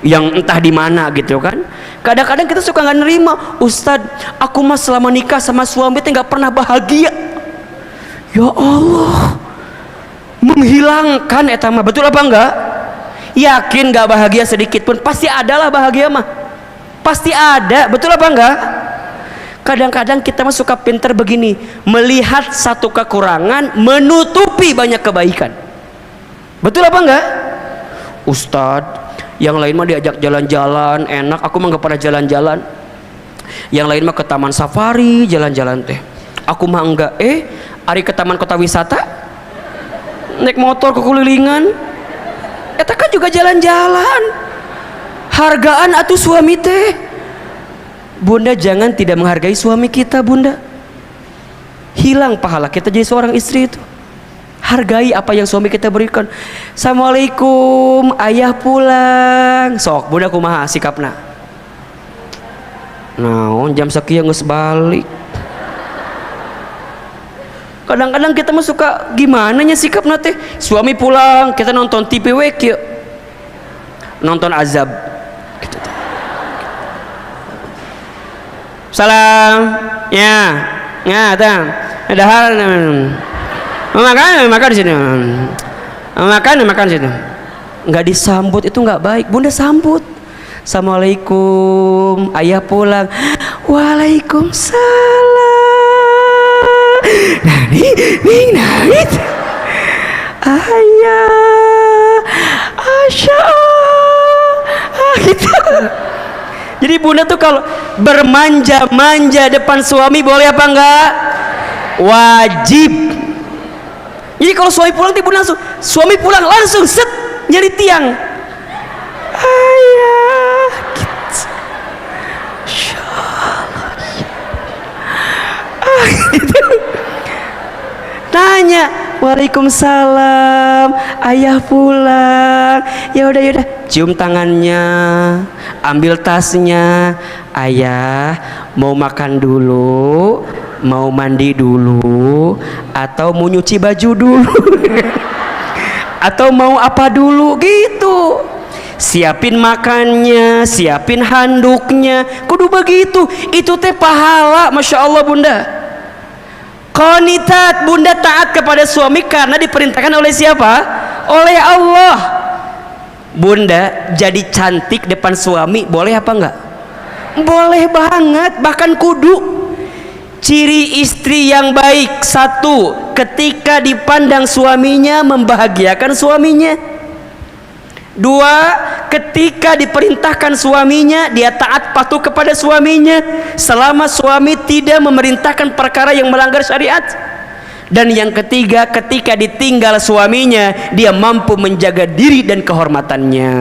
yang entah di mana gitu kan. Kadang-kadang kita suka nggak nerima, Ustadz, aku mah selama nikah sama suami itu nggak pernah bahagia. Ya Allah, menghilangkan etama, betul apa enggak? Yakin nggak bahagia sedikit pun? Pasti adalah bahagia mah, pasti ada, betul apa enggak? Kadang-kadang kita mah suka pinter begini, melihat satu kekurangan menutupi banyak kebaikan, betul apa enggak? Ustadz, yang lain mah diajak jalan-jalan enak, aku mah nggak pernah jalan-jalan. Yang lain mah ke taman safari jalan-jalan teh, aku mah enggak. Ari ke taman kota wisata naik motor kekelilingan, eta kan juga jalan-jalan, hargaan atuh suami teh. Bunda jangan tidak menghargai suami kita, bunda. Hilang pahala kita jadi seorang istri itu. Hargai apa yang suami kita berikan. Assalamualaikum, ayah pulang. Sok bunda kumaha sikapna? Naon jam sakieu geus balik. Kadang-kadang kita mah suka gimana nya sikapna teh. Suami pulang, kita nonton TV we kieu. Nonton azab. Gitu. Salam. Ya. Ya, tang. Ada hal makan di sini. Makan di sini. Enggak disambut itu enggak baik. Bunda sambut. Assalamualaikum, ayah pulang. Waalaikumsalam. Nangis. Ayah, Asya. Gitu. Jadi bunda tuh kalau bermanja-manja depan suami boleh apa enggak? Wajib. Jadi kalau suami pulang suami pulang langsung set nyari tiang. Ayah, gitu. Nanya, Waalaikumsalam, ayah pulang. Ya udah, cium tangannya, ambil tasnya. Ayah mau makan dulu, mau mandi dulu, atau mau nyuci baju dulu, atau mau apa dulu gitu. Siapin makannya, siapin handuknya, kudu begitu. Itu teh pahala, masya Allah bunda. Qanitat, bunda taat kepada suami karena diperintahkan oleh siapa? Oleh Allah. Bunda jadi cantik depan suami, boleh apa enggak? Boleh banget, bahkan kudu. Ciri istri yang baik, satu, ketika dipandang suaminya membahagiakan suaminya. Dua, ketika diperintahkan suaminya dia taat patuh kepada suaminya selama suami tidak memerintahkan perkara yang melanggar syariat. Dan yang ketiga, ketika ditinggal suaminya dia mampu menjaga diri dan kehormatannya.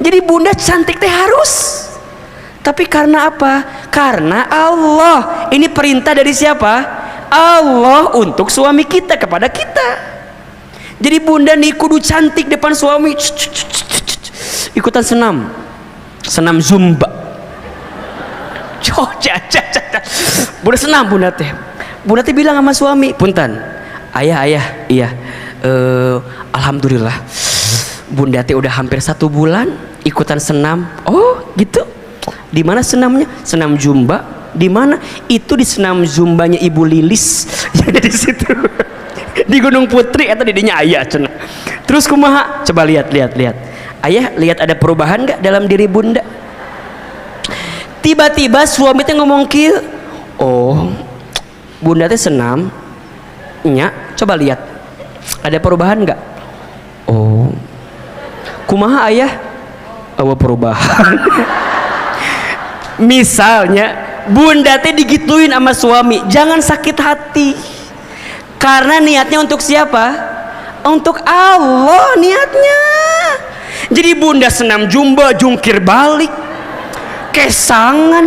Jadi bunda cantik teh harus. Tapi karena apa? Karena Allah. Ini perintah dari siapa? Allah untuk suami kita, kepada kita. Jadi bunda nih kudu cantik depan suami. Ikutan senam zumba. Bunda senam bunda teh. Bunda teh bilang sama suami, punten, ayah, iya, alhamdulillah, bunda teh udah hampir 1 bulan ikutan senam. Oh gitu. Di mana senamnya? Senam zumba. Di mana? Itu di senam zumbanya Ibu Lilis. Yang di situ. Di Gunung Putri atau di dinya ayah cenah. Terus kumaha? Coba lihat. Ayah lihat ada perubahan nggak dalam diri bunda? Tiba-tiba suami teh ngomong kieu, oh bunda teh senam nya, coba lihat ada perubahan nggak? Oh kumaha ayah? Awa perubahan. Misalnya bunda teh digituin sama suami, jangan sakit hati. Karena niatnya untuk siapa? Untuk Allah niatnya. Jadi bunda senam jumba, jungkir balik, kesangan,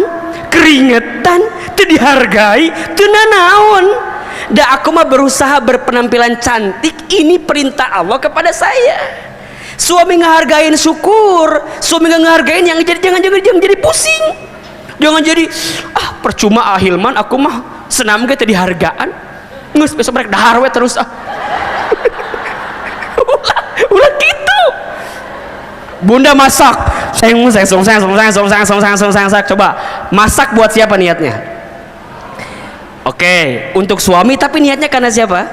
keringetan, teu dihargai, teu nanaon. Da aku mah berusaha berpenampilan cantik, ini perintah Allah kepada saya. Suami ngehargain syukur, suami nggak ngehargain yang jangan jadi pusing. Jangan jadi percuma Hilman aku mah senam ge teu dihargaan. Ngus besok mereka dahar we terus ulah gitu. Bunda masak, coba masak buat siapa niatnya? Oke, untuk suami, tapi niatnya karena siapa?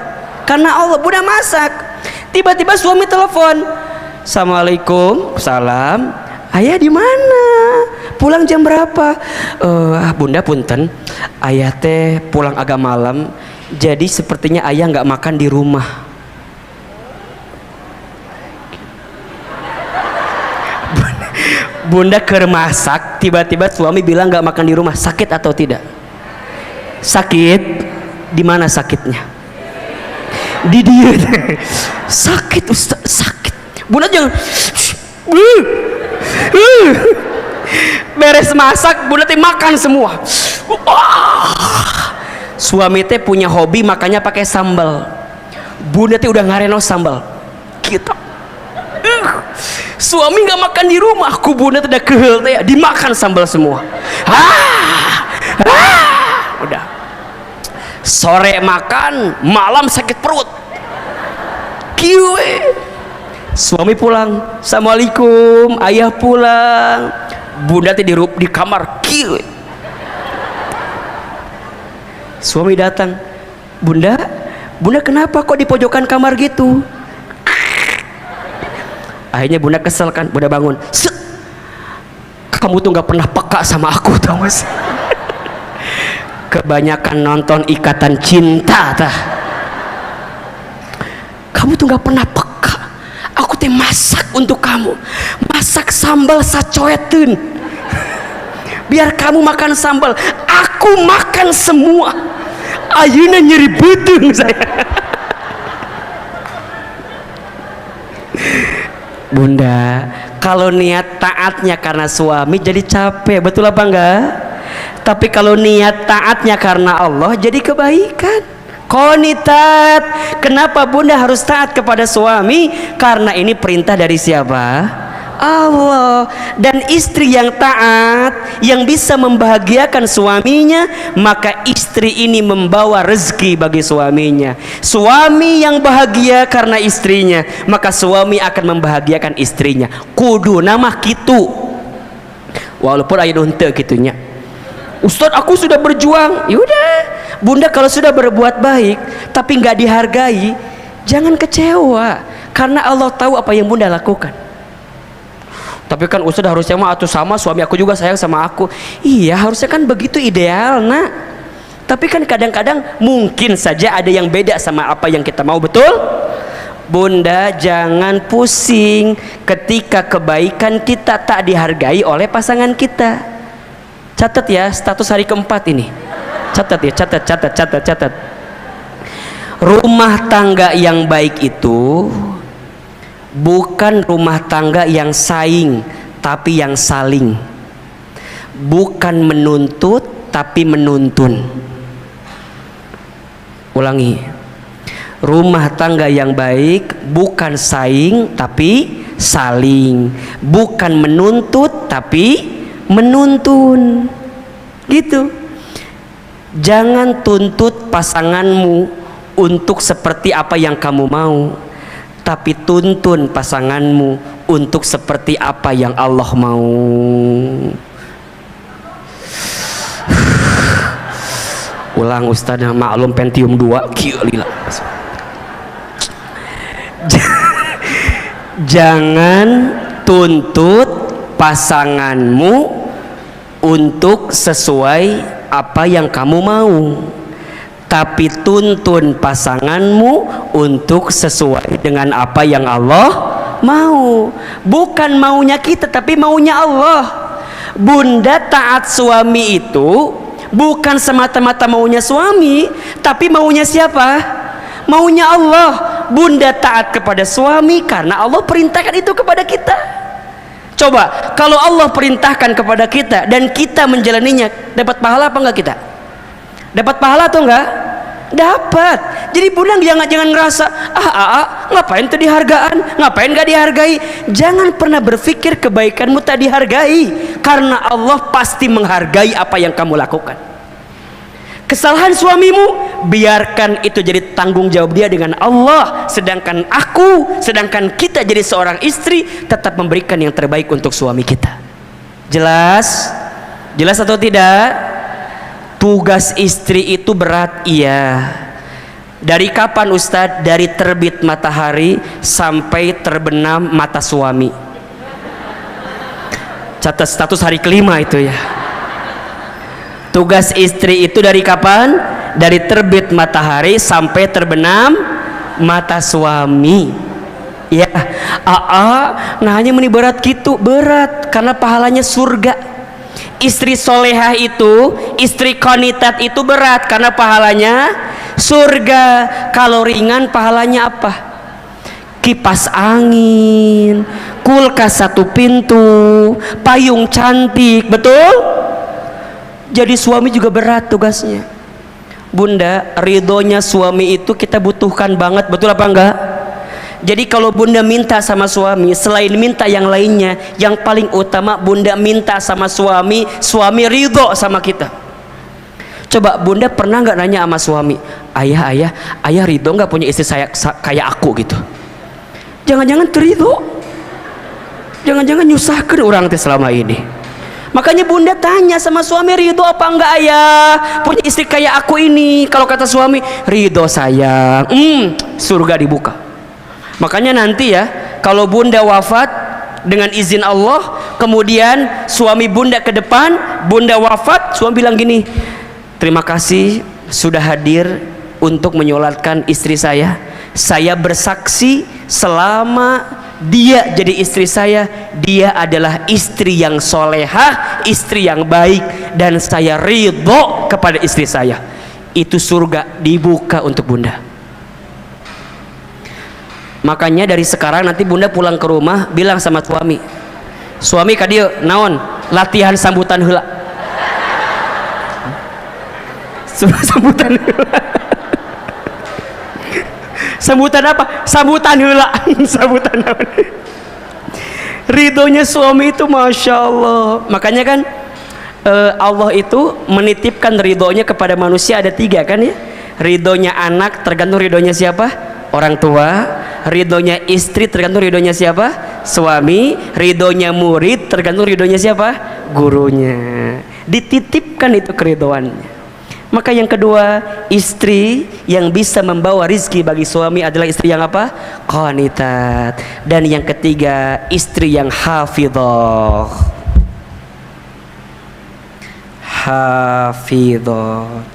Karena Allah. Bunda masak, tiba-tiba suami telepon, Assalamualaikum, salam, ayah di mana? Pulang jam berapa? Bunda punten, ayah teh pulang agak malam. Jadi sepertinya ayah nggak makan di rumah. Bunda keur masak, tiba-tiba suami bilang nggak makan di rumah. Sakit atau tidak? Sakit. Di mana sakitnya? Di dia. Sakit Ustaz, sakit. Bunda jangan. Beres masak, bunda teh makan semua. Suami teh punya hobi makanya pakai sambal. Bunda teh udah ngareno sambal. Kita suami nggak makan di rumah, ku bunda teh udah kehel teh dimakan sambal semua. Udah. Sore makan, malam sakit perut. Kiwe. Suami pulang, Assalamualaikum, ayah pulang. Bunda teh di kamar, kiwe. Suami datang, bunda kenapa kok di pojokan kamar gitu? Akhirnya bunda kesel kan, bunda bangun. Kamu tuh nggak pernah peka sama aku, tau gak sih? Kebanyakan nonton Ikatan Cinta tah. Kamu tuh nggak pernah peka. Aku teh masak untuk kamu, masak sambal sacoeteun. Biar kamu makan sambal, aku makan semua. Ayeuna nyeri beuteung saya. Bunda, kalau niat taatnya karena suami jadi capek, betul apa enggak? Tapi kalau niat taatnya karena Allah jadi kebaikan. Qonitat. Kenapa bunda harus taat kepada suami? Karena ini perintah dari siapa? Allah. Dan istri yang taat, yang bisa membahagiakan suaminya, maka istri ini membawa rezeki bagi suaminya. Suami yang bahagia karena istrinya, maka suami akan membahagiakan istrinya. Kudu nama kitu. Walaupun ayat unta gitunya, Ustaz aku sudah berjuang. Yaudah, bunda kalau sudah berbuat baik tapi nggak dihargai, jangan kecewa, karena Allah tahu apa yang bunda lakukan. Tapi kan Ustaz harusnya mah atuh sama suami aku juga sayang sama aku. Iya, harusnya kan begitu ideal nak. Tapi kan kadang-kadang mungkin saja ada yang beda sama apa yang kita mau, betul? Bunda jangan pusing ketika kebaikan kita tak dihargai oleh pasangan kita. Catat ya, status hari keempat ini. Catat ya, catat. Rumah tangga yang baik itu bukan rumah tangga yang saing, tapi yang saling. Bukan menuntut, tapi menuntun. Ulangi. Rumah tangga yang baik bukan saing, tapi saling. Bukan menuntut, tapi menuntun. Gitu. Jangan tuntut pasanganmu untuk seperti apa yang kamu mau, tapi tuntun pasanganmu untuk seperti apa yang Allah mau. Ulang Ustaz, maklum Pentium 2 gila. Jangan tuntut pasanganmu untuk sesuai apa yang kamu mau, tapi tuntun pasanganmu untuk sesuai dengan apa yang Allah mau. Bukan maunya kita, tapi maunya Allah. Bunda taat suami itu bukan semata-mata maunya suami, tapi maunya siapa? Maunya Allah. Bunda taat kepada suami karena Allah perintahkan itu kepada kita. Coba kalau Allah perintahkan kepada kita dan kita menjalaninya, dapat pahala apa enggak kita? Dapat pahala atau enggak? Dapat. Jadi bunda jangan ngerasa ngapain tuh dihargaan, ngapain gak dihargai. Jangan pernah berpikir kebaikanmu tak dihargai, karena Allah pasti menghargai apa yang kamu lakukan. Kesalahan suamimu, biarkan itu jadi tanggung jawab dia dengan Allah. Sedangkan kita jadi seorang istri, tetap memberikan yang terbaik untuk suami kita. Jelas? Jelas atau tidak? Tugas istri itu berat, iya. Dari kapan Ustadz? Dari terbit matahari sampai terbenam mata suami. Catat status hari kelima itu ya. Tugas istri itu dari kapan? Dari terbit matahari sampai terbenam mata suami. Ya, hanya meni berat gitu, berat karena pahalanya surga. Istri solehah itu, istri qonitat itu berat karena pahalanya surga. Kalau ringan pahalanya apa? Kipas angin, kulkas satu pintu, payung cantik, betul? Jadi suami juga berat tugasnya. Bunda, ridhonya suami itu kita butuhkan banget, betul apa enggak? Jadi kalau bunda minta sama suami, selain minta yang lainnya, yang paling utama bunda minta sama suami, suami ridho sama kita. Coba bunda pernah nggak nanya sama suami, ayah ridho nggak punya istri saya kayak aku gitu? Jangan-jangan terido, jangan-jangan nyusahkan orang teh selama ini. Makanya bunda tanya sama suami, ridho apa enggak ayah punya istri kayak aku ini? Kalau kata suami, ridho sayang, surga dibuka. Makanya nanti ya, kalau bunda wafat dengan izin Allah, kemudian suami bunda ke depan, bunda wafat, suami bilang gini, terima kasih sudah hadir untuk menyolatkan istri saya. Saya bersaksi selama dia jadi istri saya, dia adalah istri yang solehah, istri yang baik, dan saya ridho kepada istri saya. Itu surga dibuka untuk bunda. Makanya dari sekarang nanti bunda pulang ke rumah bilang sama suami, suami kadieu naon latihan sambutan heula. Sambutan heula. Sambutan apa? Sambutan heula. Sambutan apa? Ridhonya suami itu Masya Allah. Makanya kan Allah itu menitipkan ridhonya kepada manusia ada 3 kan ya. Ridhonya anak tergantung ridhonya siapa? Orang tua. Ridhonya istri tergantung ridhonya siapa? Suami. Ridhonya murid tergantung ridhonya siapa? Gurunya. Dititipkan itu keridhoannya. Maka yang kedua, istri yang bisa membawa rizki bagi suami adalah istri yang apa? Qanitat. Dan yang ketiga, istri yang hafidhah. Hafidhat,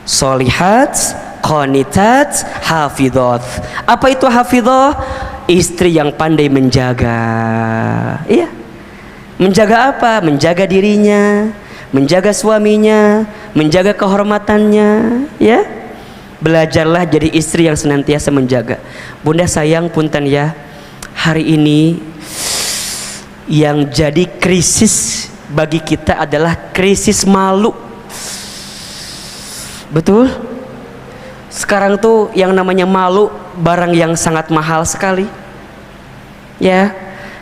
solihat, qanitat, hafidhat. Apa itu hafidhah? Istri yang pandai menjaga. Iya. Menjaga apa? Menjaga dirinya, menjaga suaminya, menjaga kehormatannya, ya. Belajarlah jadi istri yang senantiasa menjaga. Bunda sayang punten ya, hari ini yang jadi krisis bagi kita adalah krisis malu. Betul? Sekarang tuh yang namanya malu barang yang sangat mahal sekali. Ya,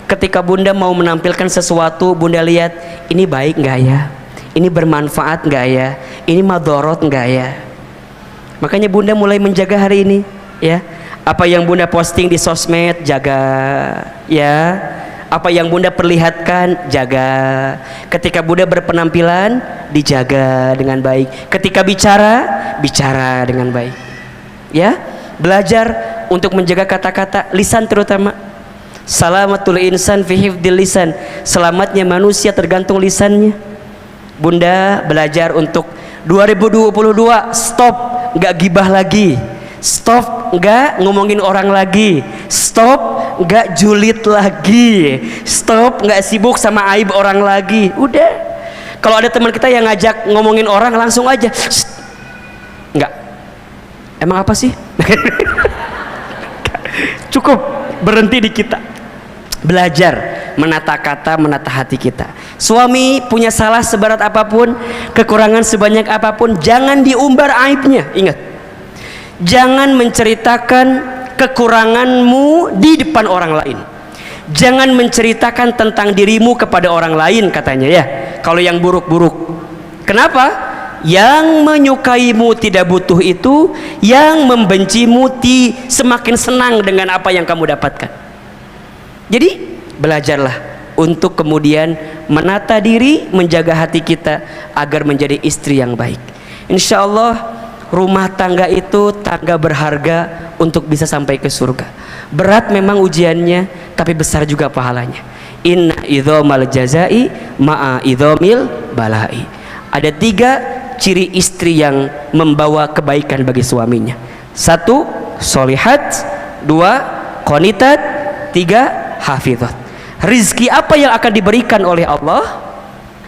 ketika Bunda mau menampilkan sesuatu, Bunda lihat ini baik nggak ya? Ini bermanfaat nggak ya? Ini madorot nggak ya? Makanya Bunda mulai menjaga hari ini, ya. Apa yang Bunda posting di sosmed, jaga, ya. Apa yang Bunda perlihatkan, jaga. Ketika Bunda berpenampilan, dijaga dengan baik. Ketika bicara, bicara dengan baik. Ya, belajar untuk menjaga kata-kata, lisan terutama. Salamatul insan fi hifdzil lisan. Selamatnya manusia tergantung lisannya. Bunda belajar untuk 2022 stop nggak gibah lagi, stop nggak ngomongin orang lagi, stop nggak julid lagi, stop nggak sibuk sama aib orang lagi. Udah, kalau ada teman kita yang ngajak ngomongin orang langsung aja nggak, emang apa sih? Cukup berhenti di kita. Belajar menata kata, menata hati kita. Suami punya salah seberat apapun, kekurangan sebanyak apapun, jangan diumbar aibnya. Ingat, jangan menceritakan kekuranganmu di depan orang lain. Jangan menceritakan tentang dirimu kepada orang lain, katanya ya. Kalau yang buruk-buruk. Kenapa? Yang menyukaimu tidak butuh itu, yang membencimu semakin senang dengan apa yang kamu dapatkan. Jadi belajarlah untuk kemudian menata diri, menjaga hati kita agar menjadi istri yang baik. Insya Allah rumah tangga itu tangga berharga untuk bisa sampai ke surga. Berat memang ujiannya, tapi besar juga pahalanya. Inna idhomal jazai ma'a idhomil balai. Ada 3 ciri istri yang membawa kebaikan bagi suaminya. 1, solihat. 2, qanitat. 3, hafidhat. Rizki apa yang akan diberikan oleh Allah,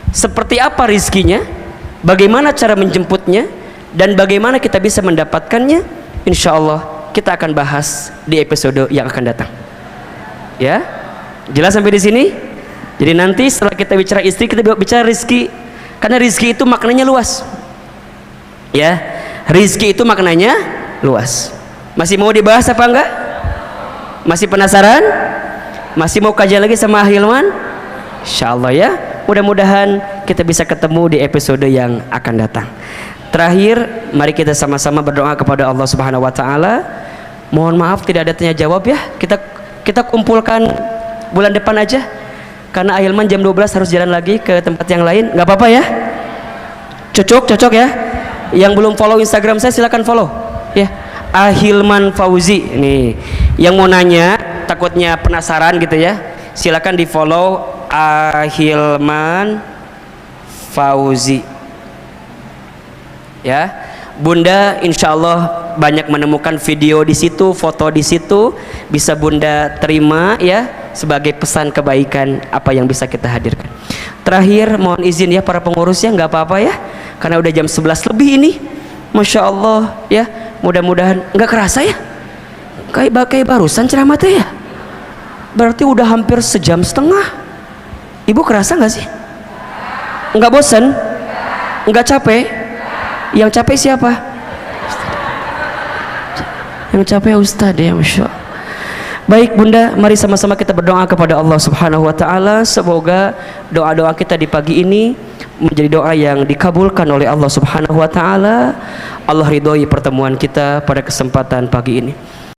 seperti apa rizkinya, bagaimana cara menjemputnya, dan bagaimana kita bisa mendapatkannya, insya Allah kita akan bahas di episode yang akan datang. Ya, jelas sampai di sini? Jadi nanti setelah kita bicara istri, kita bicara rizki, karena rizki itu maknanya luas. Ya, rizki itu maknanya luas. Masih mau dibahas apa enggak? Masih penasaran? Masih mau kajian lagi sama Hilman? Insyaallah ya. Mudah-mudahan kita bisa ketemu di episode yang akan datang. Terakhir, mari kita sama-sama berdoa kepada Allah Subhanahu wa taala. Mohon maaf tidak ada tanya jawab ya. Kita kumpulkan bulan depan aja. Karena Hilman jam 12 harus jalan lagi ke tempat yang lain. Nggak apa-apa ya? Cocok ya. Yang belum follow Instagram saya silakan follow ya. Ahilman Fauzi nih. Yang mau nanya takutnya penasaran gitu ya, silakan di follow Ahilman Fauzi ya. Bunda insya Allah banyak menemukan video di situ, foto di situ, bisa Bunda terima ya sebagai pesan kebaikan apa yang bisa kita hadirkan. Terakhir mohon izin ya para pengurus ya, nggak apa-apa ya, karena udah jam 11 lebih ini. Masya Allah ya, mudah-mudahan nggak kerasa ya, kayak barusan ceramah teh ya. Berarti udah hampir sejam setengah. Ibu kerasa nggak sih? Nggak bosan? Nggak capek? Yang capek siapa? Yang capek Ustaz ya, Masya Allah. Baik Bunda, mari sama-sama kita berdoa kepada Allah Subhanahu wa taala. Semoga doa-doa kita di pagi ini menjadi doa yang dikabulkan oleh Allah Subhanahu wa taala. Allah ridhoi pertemuan kita pada kesempatan pagi ini.